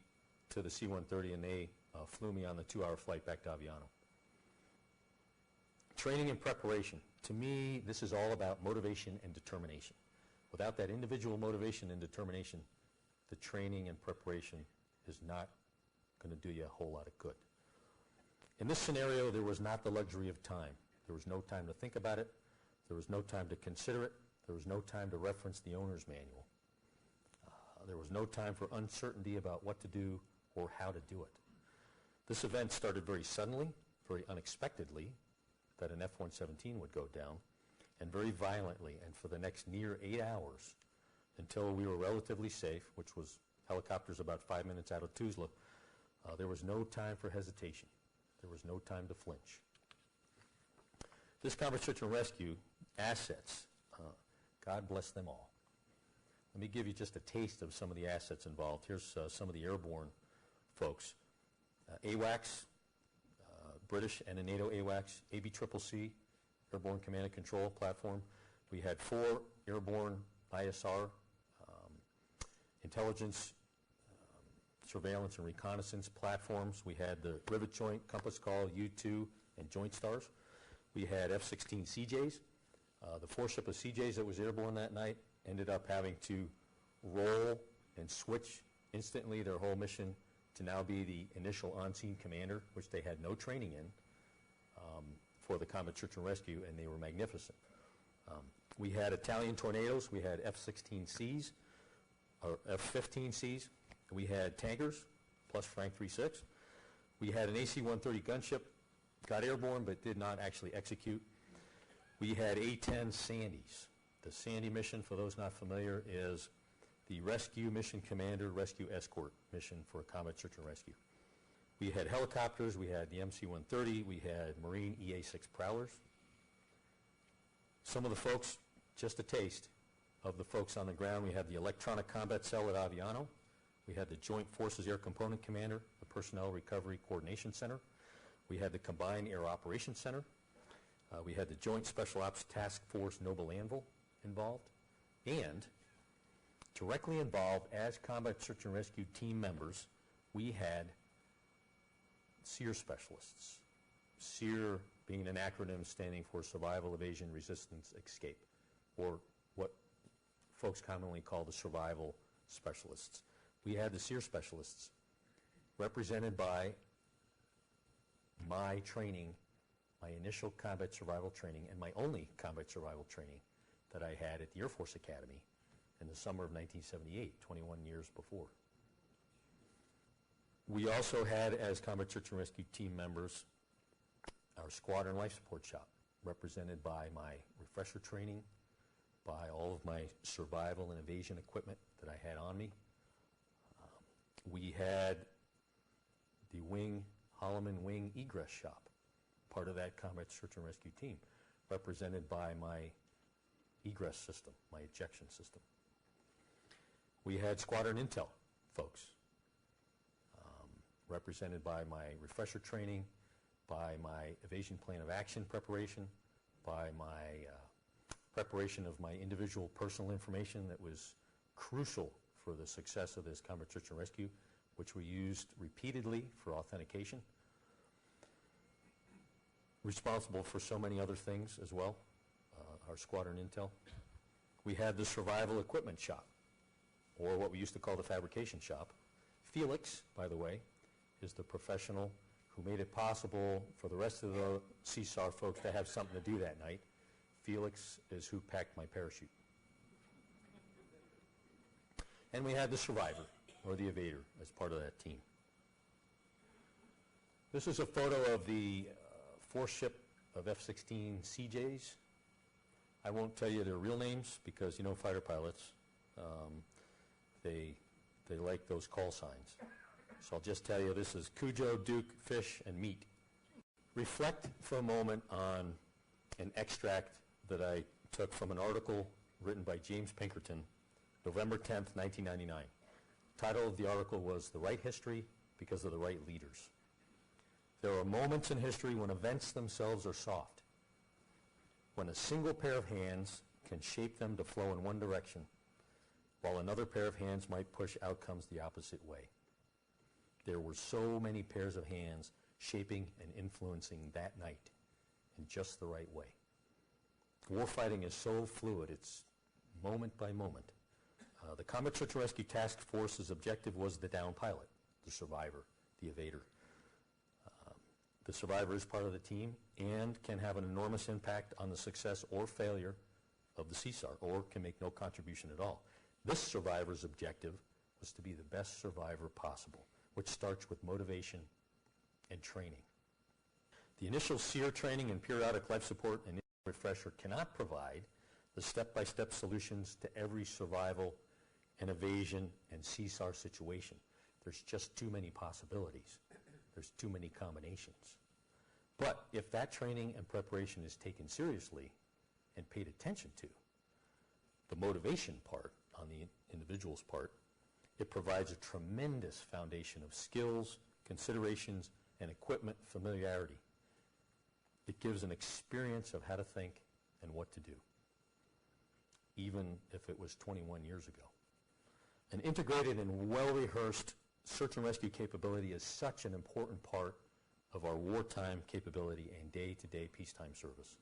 to the C-130, and they flew me on the 2-hour flight back to Aviano. Training and preparation. To me, this is all about motivation and determination. Without that individual motivation and determination, the training and preparation is not going to do you a whole lot of good. In this scenario, there was not the luxury of time. There was no time to think about it. There was no time to consider it. There was no time to reference the owner's manual. There was no time for uncertainty about what to do or how to do it. This event started very suddenly, very unexpectedly, that an F-117 would go down, and very violently, and for the next near 8 hours, until we were relatively safe, which was helicopters about 5 minutes out of Tuzla. There was no time for hesitation. There was no time to flinch. This combat search and rescue assets, God bless them all. Let me give you just a taste of some of the assets involved. Here's some of the airborne folks. AWACS, British and a NATO AWACS, ABCCC, Airborne Command and Control Platform. We had 4 airborne ISR, intelligence, surveillance and reconnaissance platforms. We had the Rivet Joint, Compass Call, U-2, and Joint Stars. We had F-16 CJs. The 4-ship of CJs that was airborne that night ended up having to roll and switch instantly their whole mission to now be the initial on-scene commander, which they had no training in, for the combat search and rescue, and they were magnificent. We had Italian Tornadoes. We had F-16Cs, or F-15Cs. We had tankers, plus Frank 36. We had an AC-130 gunship, got airborne but did not actually execute. We had A-10 Sandys. The Sandy mission, for those not familiar, is the Rescue Mission Commander Rescue Escort mission for combat search and rescue. We had helicopters. We had the MC-130. We had Marine EA-6 Prowlers. Some of the folks, just a taste of the folks on the ground. We had the Electronic Combat Cell at Aviano. We had the Joint Forces Air Component Commander, the Personnel Recovery Coordination Center. We had the Combined Air Operations Center. We had the Joint Special Ops Task Force Noble Anvil involved. And directly involved as combat search and rescue team members, we had SEER specialists. SEER being an acronym standing for Survival, Evasion, Resistance, Escape, or what folks commonly call the survival specialists. We had the SEER specialists represented by my training, my initial combat survival training, and my only combat survival training that I had at the Air Force Academy in the summer of 1978, 21 years before. We also had, as combat search and rescue team members, our squadron life support shop, represented by my refresher training, by all of my survival and evasion equipment that I had on me, We had the Holloman Wing egress shop, part of that combat search and rescue team, represented by my egress system, my ejection system. We had squadron intel folks, represented by my refresher training, by my evasion plan of action preparation, by my preparation of my individual personal information that was crucial for the success of this combat search and rescue, which we used repeatedly for authentication. Responsible for so many other things as well, our squadron intel. We had the survival equipment shop, or what we used to call the fabrication shop. Felix, by the way, is the professional who made it possible for the rest of the CSAR folks to have something to do that night. Felix is who packed my parachute. And we had the survivor, or the evader, as part of that team. This is a photo of the fourth ship of F-16 CJs. I won't tell you their real names because, you know, fighter pilots, they like those call signs. So I'll just tell you this is Cujo, Duke, Fish, and Meat. Reflect for a moment on an extract that I took from an article written by James Pinkerton, November 10th, 1999. The title of the article was "The Right History Because of the Right Leaders." There are moments in history when events themselves are soft, when a single pair of hands can shape them to flow in one direction, while another pair of hands might push outcomes the opposite way. There were so many pairs of hands shaping and influencing that night in just the right way. Warfighting is so fluid, it's moment by moment. The Combat Search and Rescue Task Force's objective was the downed pilot, the survivor, the evader. The survivor is part of the team and can have an enormous impact on the success or failure of the CSAR, or can make no contribution at all. This survivor's objective was to be the best survivor possible, which starts with motivation and training. The initial SEER training and periodic life support and refresher cannot provide the step-by-step solutions to every survival and evasion and CSAR situation. There's just too many possibilities. There's too many combinations. But if that training and preparation is taken seriously and paid attention to, the motivation part on the individual's part, it provides a tremendous foundation of skills, considerations, and equipment familiarity. It gives an experience of how to think and what to do, even if it was 21 years ago. An integrated and well-rehearsed search and rescue capability is such an important part of our wartime capability and day-to-day peacetime service.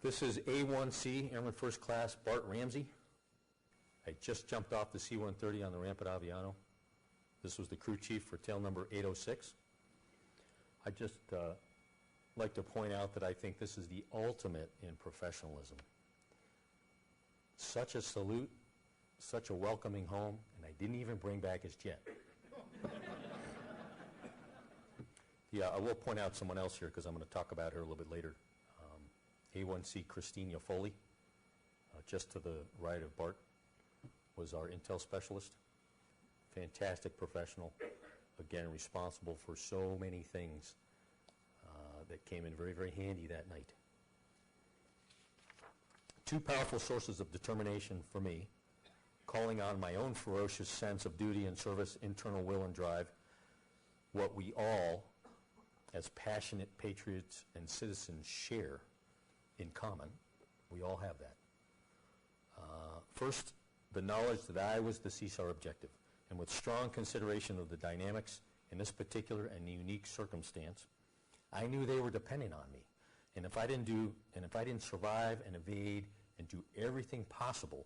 This is A1C, Airman First Class Bart Ramsey. I just jumped off the C-130 on the ramp at Aviano. This was the crew chief for tail number 806. I'd just like to point out that I think this is the ultimate in professionalism. Such a salute, such a welcoming home, and I didn't even bring back his jet. Yeah, I will point out someone else here because I'm going to talk about her a little bit later. A1C Christine Foley, just to the right of Bart, was our intel specialist. Fantastic professional, again responsible for so many things that came in very, very handy that night. Two powerful sources of determination for me, calling on my own ferocious sense of duty and service, internal will and drive, what we all, as passionate patriots and citizens, share in common. We all have that. First, the knowledge that I was the CSAR objective, and with strong consideration of the dynamics in this particular and unique circumstance, I knew they were depending on me. And if I didn't survive and evade and do everything possible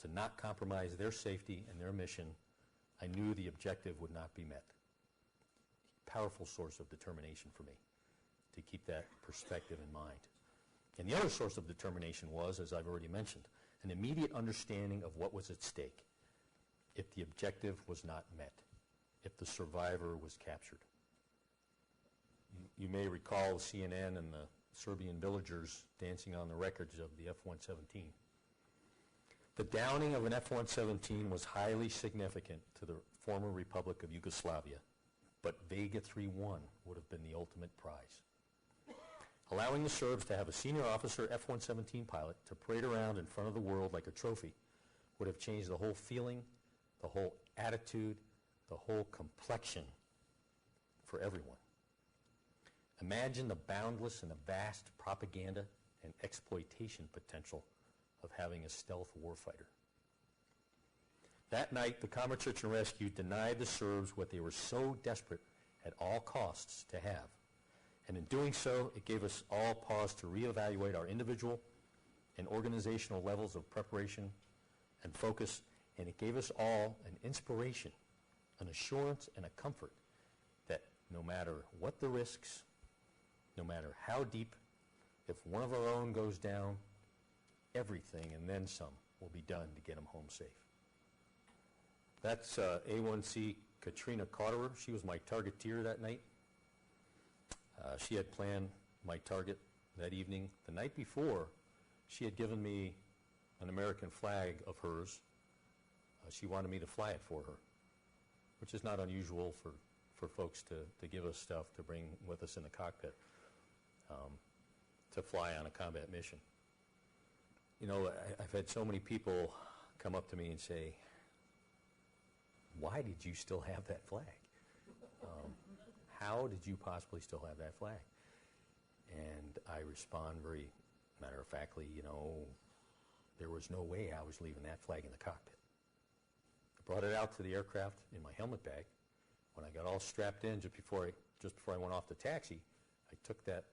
to not compromise their safety and their mission, I knew the objective would not be met. Powerful source of determination for me to keep that perspective in mind. And the other source of determination was, as I've already mentioned, an immediate understanding of what was at stake if the objective was not met, if the survivor was captured. You may recall CNN and the Serbian villagers dancing on the wreckage of the F-117. The downing of an F-117 was highly significant to the former Republic of Yugoslavia, but Vega 3-1 would have been the ultimate prize. Allowing the Serbs to have a senior officer F-117 pilot to parade around in front of the world like a trophy would have changed the whole feeling, the whole attitude, the whole complexion for everyone. Imagine the boundless and the vast propaganda and exploitation potential of having a stealth warfighter. That night, the Combat Search and Rescue denied the Serbs what they were so desperate at all costs to have. And in doing so, it gave us all pause to reevaluate our individual and organizational levels of preparation and focus, and it gave us all an inspiration, an assurance, and a comfort that no matter what the risks, no matter how deep, if one of our own goes down, everything and then some will be done to get them home safe. That's A1C Katrina Cotterer. She was my targeteer that night. She had planned my target that evening. The night before, she had given me an American flag of hers. She wanted me to fly it for her, which is not unusual for folks to give us stuff to bring with us in the cockpit to fly on a combat mission. You know, I've had so many people come up to me and say, why did you still have that flag? How did you possibly still have that flag? And I respond very matter-of-factly, you know, there was no way I was leaving that flag in the cockpit. I brought it out to the aircraft in my helmet bag. When I got all strapped in just before I went off the taxi, I took that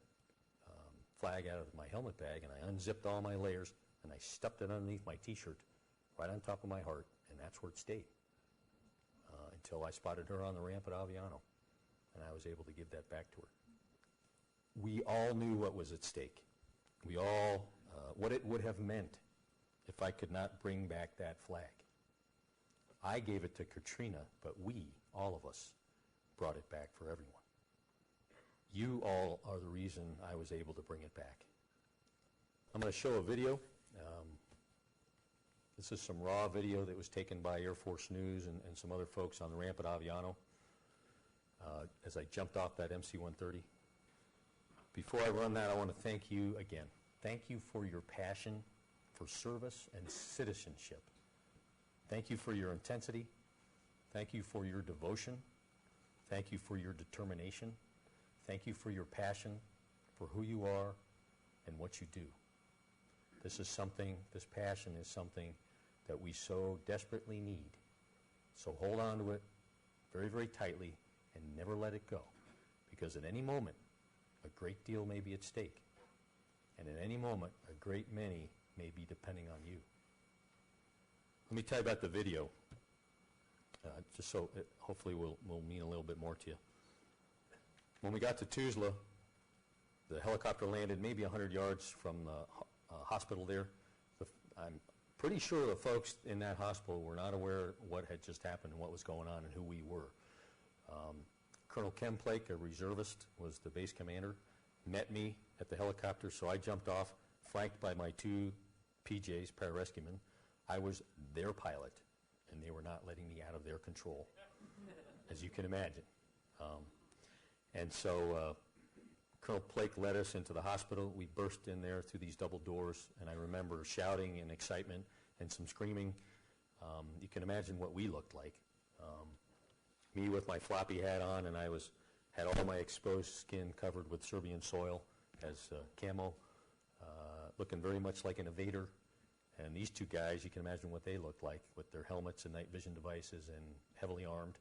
flag out of my helmet bag and I unzipped all my layers and I stuffed it underneath my T-shirt right on top of my heart, and that's where it stayed until I spotted her on the ramp at Aviano, and I was able to give that back to her. We all knew what was at stake. We all, what it would have meant if I could not bring back that flag. I gave it to Katrina, but we, all of us, brought it back for everyone. You all are the reason I was able to bring it back. I'm going to show a video. This is some raw video that was taken by Air Force News and some other folks on the ramp at Aviano as I jumped off that MC-130. Before I run that, I want to thank you again. Thank you for your passion for service and citizenship. Thank you for your intensity. Thank you for your devotion. Thank you for your determination. Thank you for your passion for who you are and what you do. This passion is something that we so desperately need. So hold on to it very, very tightly and never let it go, because at any moment, a great deal may be at stake. And at any moment, a great many may be depending on you. Let me tell you about the video, just so it hopefully will mean a little bit more to you. When we got to Tuzla, the helicopter landed maybe 100 yards from the hospital there. I'm pretty sure the folks in that hospital were not aware what had just happened and what was going on and who we were. Colonel Ken Plake, a reservist, was the base commander, met me at the helicopter, so I jumped off, flanked by my two PJs, pararescuemen. I was their pilot, and they were not letting me out of their control, as you can imagine. And so Colonel Plake led us into the hospital. We burst in there through these double doors, and I remember shouting in excitement and some screaming. You can imagine what we looked like. Me with my floppy hat on, and I had all my exposed skin covered with Serbian soil as camo, looking very much like an evader. And these two guys, you can imagine what they looked like with their helmets and night vision devices and heavily armed.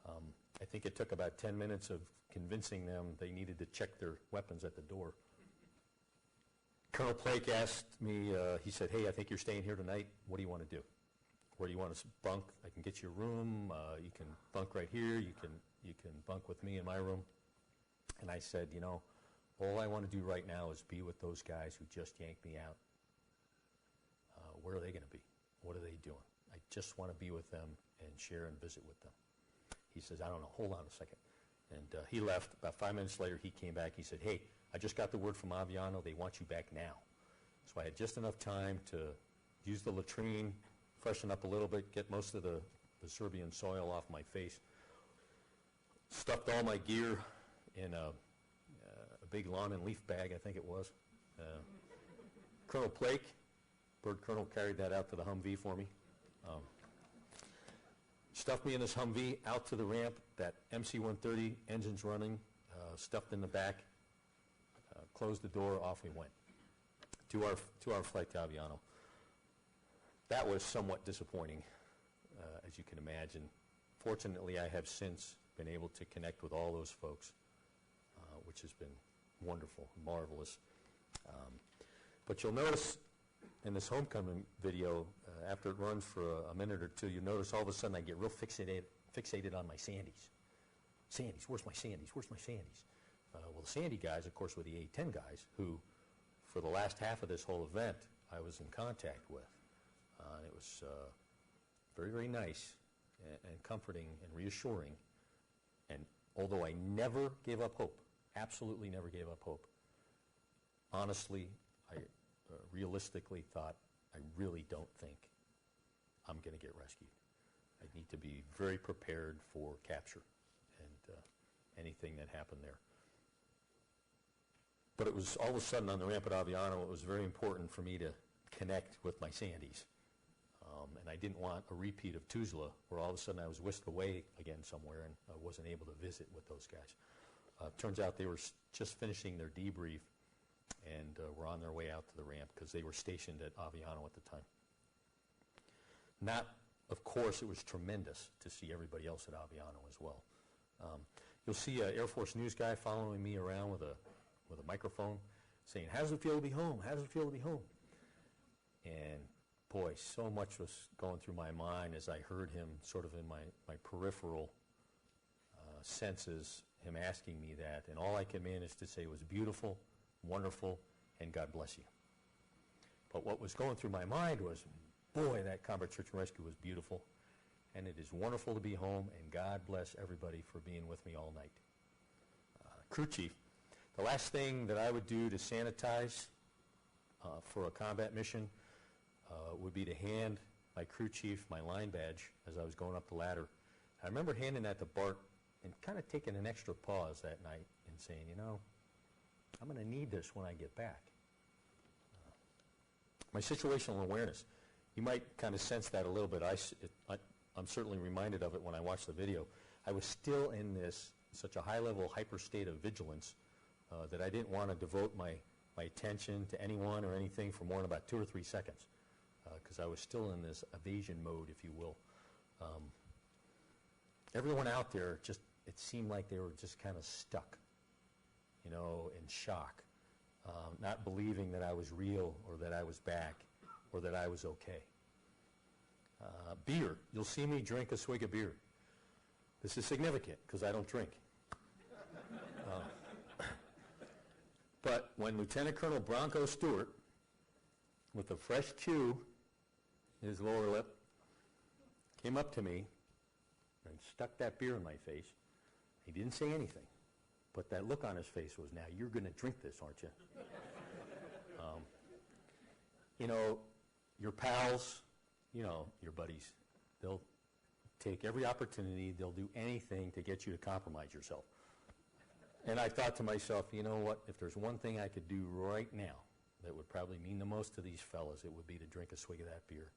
I think it took about 10 minutes of convincing them they needed to check their weapons at the door. Colonel Plake asked me, he said, "Hey, I think you're staying here tonight. What do you want to do? Where do you want to bunk? I can get you a room. You can bunk right here. You can bunk with me in my room." And I said, you know, all I want to do right now is be with those guys who just yanked me out. Where are they going to be? What are they doing? I just want to be with them and share and visit with them. He says, I don't know, hold on a second. And he left. About 5 minutes later, he came back. He said, hey, I just got the word from Aviano. They want you back now. So I had just enough time to use the latrine, freshen up a little bit, get most of the Serbian soil off my face. Stuffed all my gear in a big lawn and leaf bag, I think it was. Colonel Plake, Bird Colonel, carried that out to the Humvee for me. Stuffed me in this Humvee out to the ramp, that MC-130, engines running, stuffed in the back, closed the door, off we went to our flight to Aviano. That was somewhat disappointing, as you can imagine. Fortunately, I have since been able to connect with all those folks, which has been wonderful, marvelous. But you'll notice in this homecoming video, after it runs for a minute or two, you'll notice all of a sudden I get real fixated on my Sandies. Sandies, where's my Sandies? Where's my Sandies? Well, the Sandy guys, of course, were the A-10 guys who, for the last half of this whole event, I was in contact with. It was very, very nice and comforting and reassuring. And although I never gave up hope, absolutely never gave up hope, honestly, I realistically thought, I really don't think I'm going to get rescued. I need to be very prepared for capture and anything that happened there. But it was all of a sudden on the ramp at Aviano, it was very important for me to connect with my Sandies. And I didn't want a repeat of Tuzla, where all of a sudden I was whisked away again somewhere and I wasn't able to visit with those guys. Turns out they were just finishing their debrief and were on their way out to the ramp because they were stationed at Aviano at the time. Of course, it was tremendous to see everybody else at Aviano as well. You'll see an Air Force news guy following me around with a microphone saying, "How does it feel to be home? How does it feel to be home?" And boy, so much was going through my mind as I heard him sort of in my peripheral senses, him asking me that. And all I could manage to say was beautiful, wonderful, and God bless you. But what was going through my mind was, boy, that Combat Search and Rescue was beautiful, and it is wonderful to be home, and God bless everybody for being with me all night. Crew chief, the last thing that I would do to sanitize for a combat mission would be to hand my crew chief my line badge as I was going up the ladder. I remember handing that to Bart and kind of taking an extra pause that night and saying, you know, I'm going to need this when I get back. My situational awareness, you might kind of sense that a little bit. I'm certainly reminded of it when I watch the video. I was still in such a high-level hyper state of vigilance that I didn't want to devote my attention to anyone or anything for more than about 2 or 3 seconds because I was still in this evasion mode, if you will. Everyone out there it seemed like they were just kind of stuck, you know, in shock, not believing that I was real or that I was back or that I was okay. Beer. You'll see me drink a swig of beer. This is significant because I don't drink. But when Lieutenant Colonel Bronco Stewart, with a fresh chew in his lower lip, came up to me and stuck that beer in my face, he didn't say anything. But that look on his face was, now you're going to drink this, aren't you? You know, your pals, you know, your buddies, they'll take every opportunity, they'll do anything to get you to compromise yourself. And I thought to myself, you know what, if there's one thing I could do right now that would probably mean the most to these fellas, it would be to drink a swig of that beer.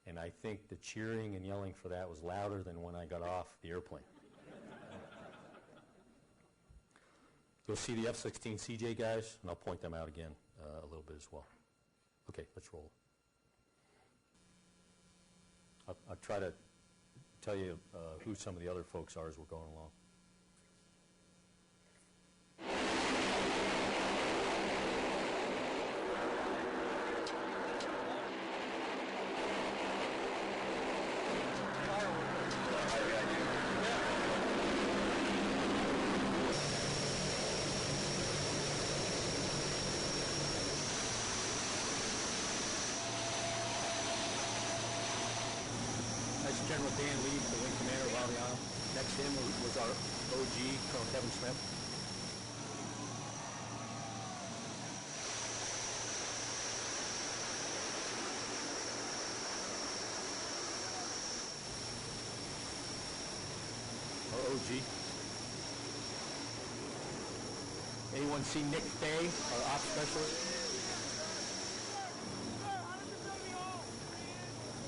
And I think the cheering and yelling for that was louder than when I got off the airplane. You'll see the F-16 CJ guys, and I'll point them out again a little bit as well. Okay, let's roll. I'll try to tell you who some of the other folks are as we're going along. General Dan Lee, the wing commander of Aviano. Next to him was our OG, Colonel Kevin Smith. OG. Anyone see Nick Fay, our ops specialist?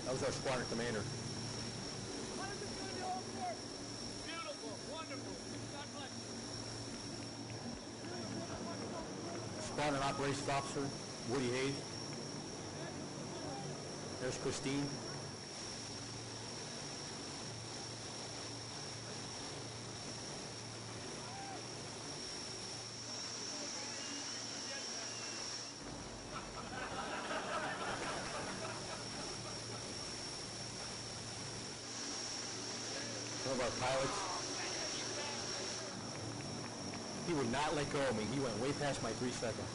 That was our squadron commander. Beautiful, wonderful. God bless you. Squadron operations officer, Woody Hayes. There's Christine. One of our pilots. He would not let go of me. He went way past my 3 seconds.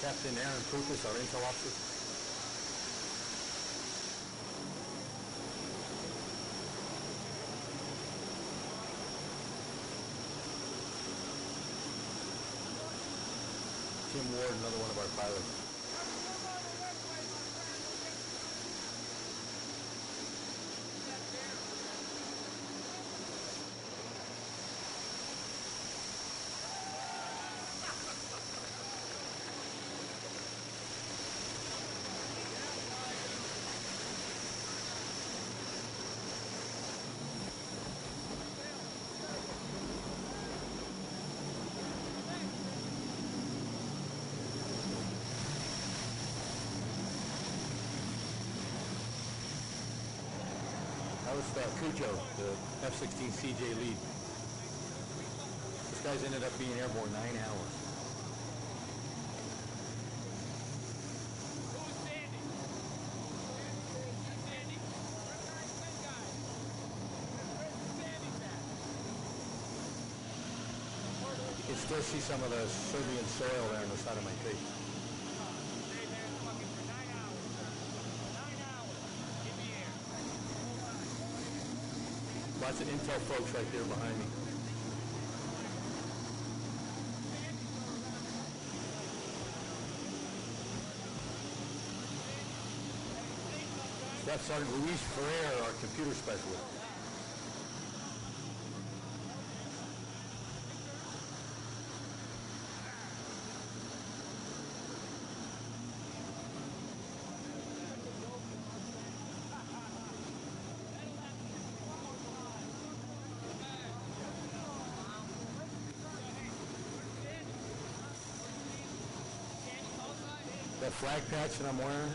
Captain Aaron Prukas, our intel officer. Tim Ward, another one of our pilots. That was Cujo, the F-16 CJ lead. This guy's ended up being airborne 9 hours. Who's Sandy? Sandy? You can still see some of the Serbian soil there on the side of my face. Stay there fucking for 9 hours, sir. 9 hours in the air. Lots of intel folks right there behind me. Staff Sergeant Luis Ferrer, our computer specialist. That flag patch that I'm wearing,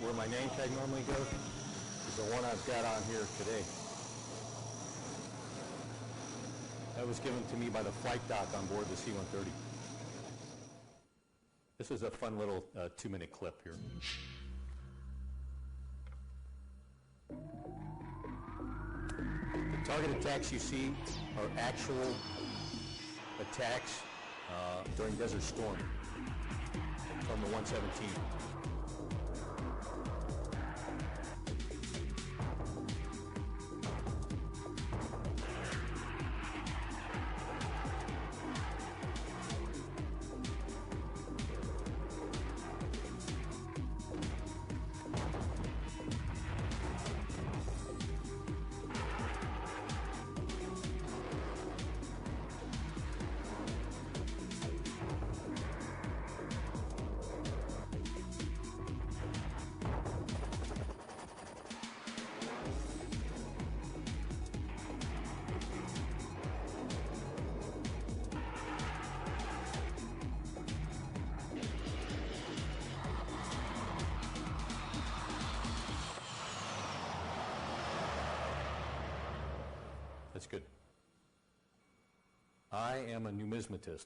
where my name tag normally goes, is the one I've got on here today. That was given to me by the flight doc on board the C-130. This is a fun little 2-minute clip here. The target attacks you see are actual attacks during Desert Storm from the 117. That's good. I am a numismatist.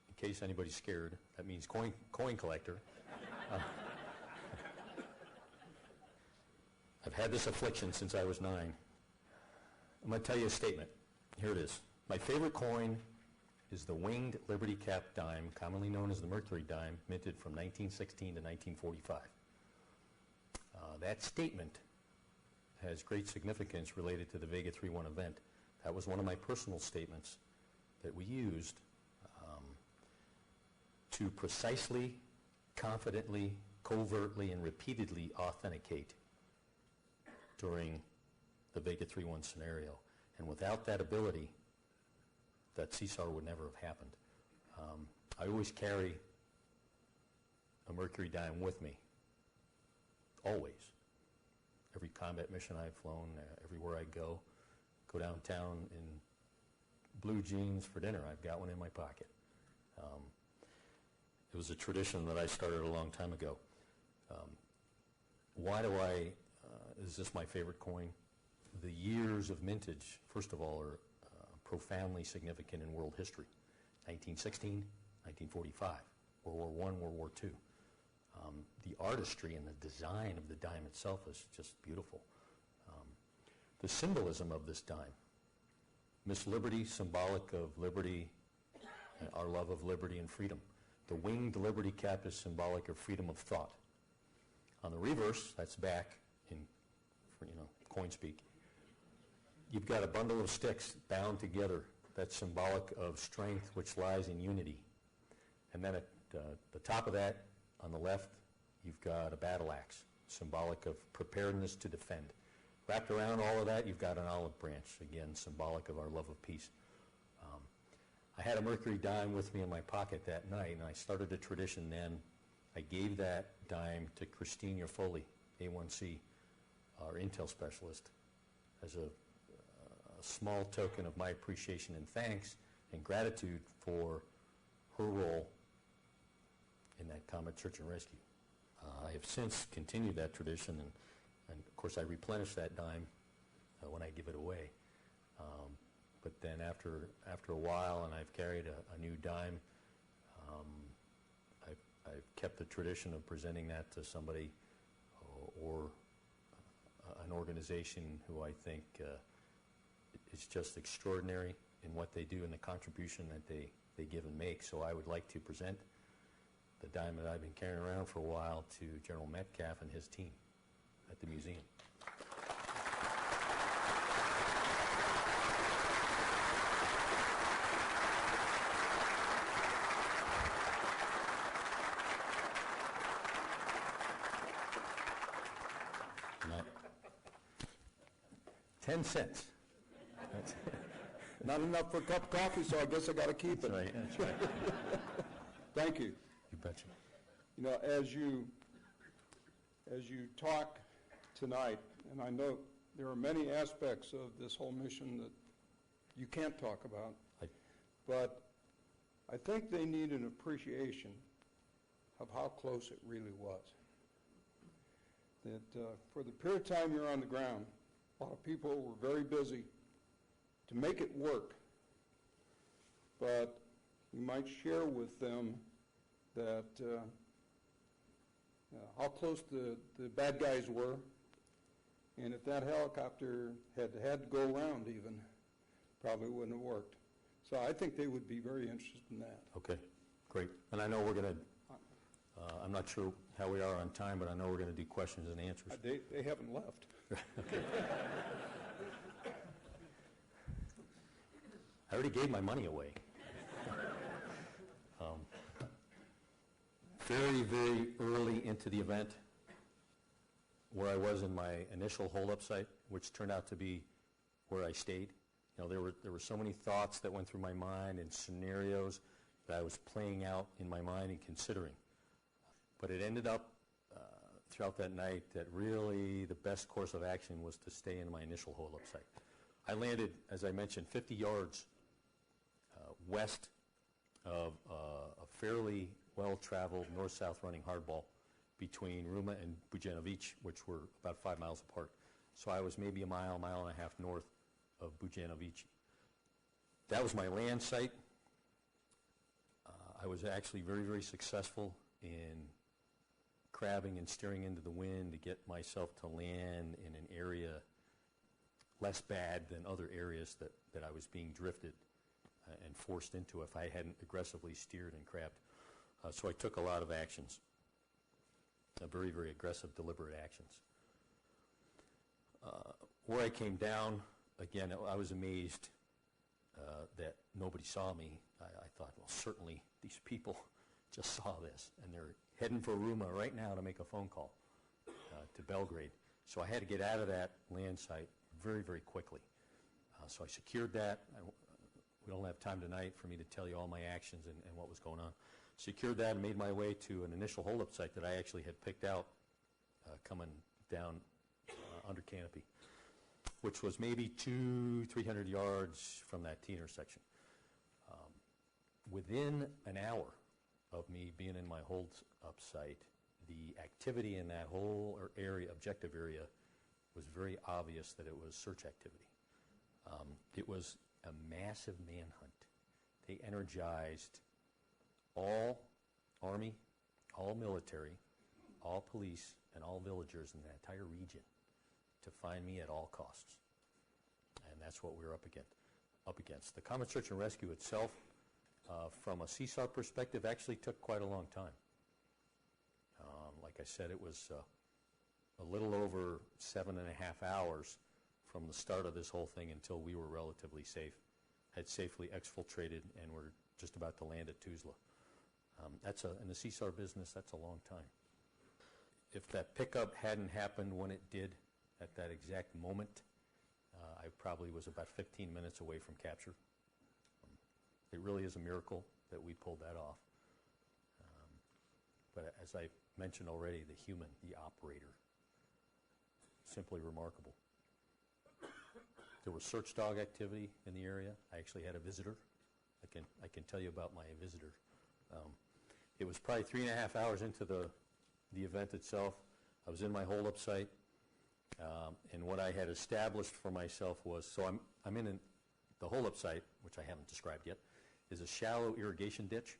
In case anybody's scared, that means coin collector. I've had this affliction since I was 9. I'm going to tell you a statement. Here it is. My favorite coin is the winged Liberty Cap dime, commonly known as the Mercury dime, minted from 1916 to 1945. That statement has great significance related to the Vega 3-1 event. That was one of my personal statements that we used to precisely, confidently, covertly, and repeatedly authenticate during the Vega 3-1 scenario. And without that ability, that CSAR would never have happened. I always carry a Mercury dime with me, always. Every combat mission I've flown, everywhere I go downtown in blue jeans for dinner, I've got one in my pocket. It was a tradition that I started a long time ago. Why do is this my favorite coin? The years of mintage, first of all, are profoundly significant in world history. 1916, 1945, World War I, World War II. The artistry and the design of the dime itself is just beautiful. The symbolism of this dime, Miss Liberty, symbolic of liberty, our love of liberty and freedom. The winged Liberty cap is symbolic of freedom of thought. On the reverse, that's back in, coin speak. You've got a bundle of sticks bound together. That's symbolic of strength, which lies in unity. And then at the top of that, on the left, you've got a battle axe, symbolic of preparedness to defend. Wrapped around all of that, you've got an olive branch, again, symbolic of our love of peace. I had a Mercury dime with me in my pocket that night, and I started a tradition then. I gave that dime to Christine Foley, A1C, our intel specialist, as a small token of my appreciation and thanks and gratitude for her role in that combat search and rescue. I have since continued that tradition, and of course I replenish that dime when I give it away. But then after a while, and I've carried a new dime, I've kept the tradition of presenting that to somebody or an organization who I think is just extraordinary in what they do and the contribution that they give and make. So I would like to present the dime that I've been carrying around for a while to General Metcalf and his team at the museum. Not 10 cents. Not enough for a cup of coffee, so I guess I got to keep it. That's right. That's right. Thank you. You betcha. You know, as you talk tonight, and I know there are many aspects of this whole mission that you can't talk about, but I think they need an appreciation of how close it really was. That for the period of time you're on the ground, a lot of people were very busy to make it work, but you might share with them that how close the bad guys were, and if that helicopter had to go around even, probably wouldn't have worked. So I think they would be very interested in that. Okay, great. And I know we're going to, I'm not sure how we are on time, but I know we're going to do questions and answers. They haven't left. Okay. I already gave my money away. Very, very early into the event, where I was in my initial hold-up site, which turned out to be where I stayed. You know, there were so many thoughts that went through my mind and scenarios that I was playing out in my mind and considering. But it ended up throughout that night that really the best course of action was to stay in my initial hold-up site. I landed, as I mentioned, 50 yards west of a fairly well-traveled north-south running hardball between Ruma and Bujanovic, which were about 5 miles apart. So I was maybe a mile and a half north of Bujanovic. That was my land site. I was actually very, very successful in crabbing and steering into the wind to get myself to land in an area less bad than other areas that I was being drifted and forced into if I hadn't aggressively steered and crabbed. So I took a lot of actions. very, very aggressive, deliberate actions. Where I came down, again, I was amazed that nobody saw me. I thought, well, certainly these people just saw this, and they're heading for Ruma right now to make a phone call to Belgrade. So I had to get out of that land site very, very quickly. So I secured that. We don't have time tonight for me to tell you all my actions and what was going on. Secured that and made my way to an initial holdup site that I actually had picked out coming down under canopy, which was maybe 200-300 yards from that T intersection. Within an hour of me being in my hold-up site, the activity in that whole area, objective area, was very obvious that it was search activity. It was a massive manhunt. They energized all Army, all military, all police, and all villagers in the entire region to find me at all costs. And that's what we were up against. The Comet Search and Rescue itself, from a CSAR perspective, actually took quite a long time. Like I said, it was a little over 7.5 hours from the start of this whole thing until we were relatively safe, had safely exfiltrated, and were just about to land at Tuzla. In the CSAR business, that's a long time. If that pickup hadn't happened when it did at that exact moment, I probably was about 15 minutes away from capture. It really is a miracle that we pulled that off. But as I mentioned already, the human, the operator, simply remarkable. There was search dog activity in the area. I actually had a visitor. I can tell you about my visitor. It was probably 3.5 hours into the event itself. I was in my hold-up site, and what I had established for myself was, so I'm in the hold-up site, which I haven't described yet, is a shallow irrigation ditch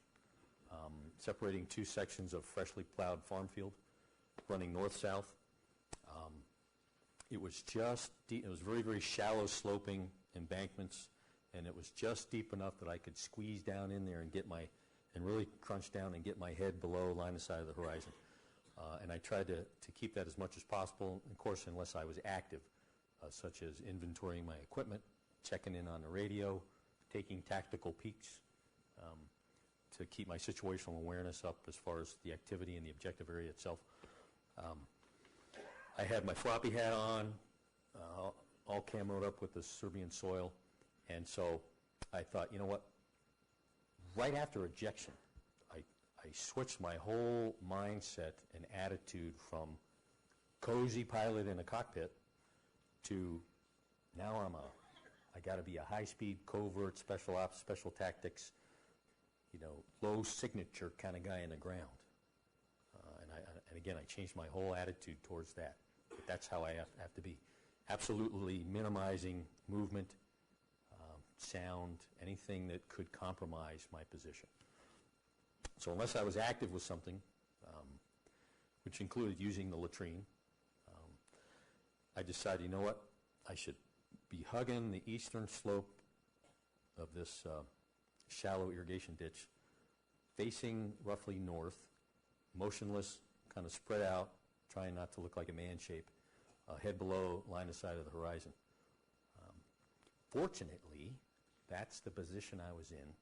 separating two sections of freshly plowed farm field running north-south. It was just deep. It was very, very shallow sloping embankments, and it was just deep enough that I could squeeze down in there and really crunch down and get my head below line of sight of the horizon. And I tried to keep that as much as possible, of course, unless I was active, such as inventorying my equipment, checking in on the radio, taking tactical peeks to keep my situational awareness up as far as the activity in the objective area itself. I had my floppy hat on, all camoed up with the Serbian soil, and so I thought, you know what, right after ejection, I switched my whole mindset and attitude from cozy pilot in a cockpit to now I got to be a high-speed, covert, special ops, special tactics, low signature kind of guy in the ground. And again, I changed my whole attitude towards that. But that's how I have to be. Absolutely minimizing movement, sound, anything that could compromise my position. So unless I was active with something, which included using the latrine, I decided, you know what, I should be hugging the eastern slope of this shallow irrigation ditch, facing roughly north, motionless, kind of spread out, trying not to look like a man shape, head below line of sight of the horizon. Fortunately, that's the position I was in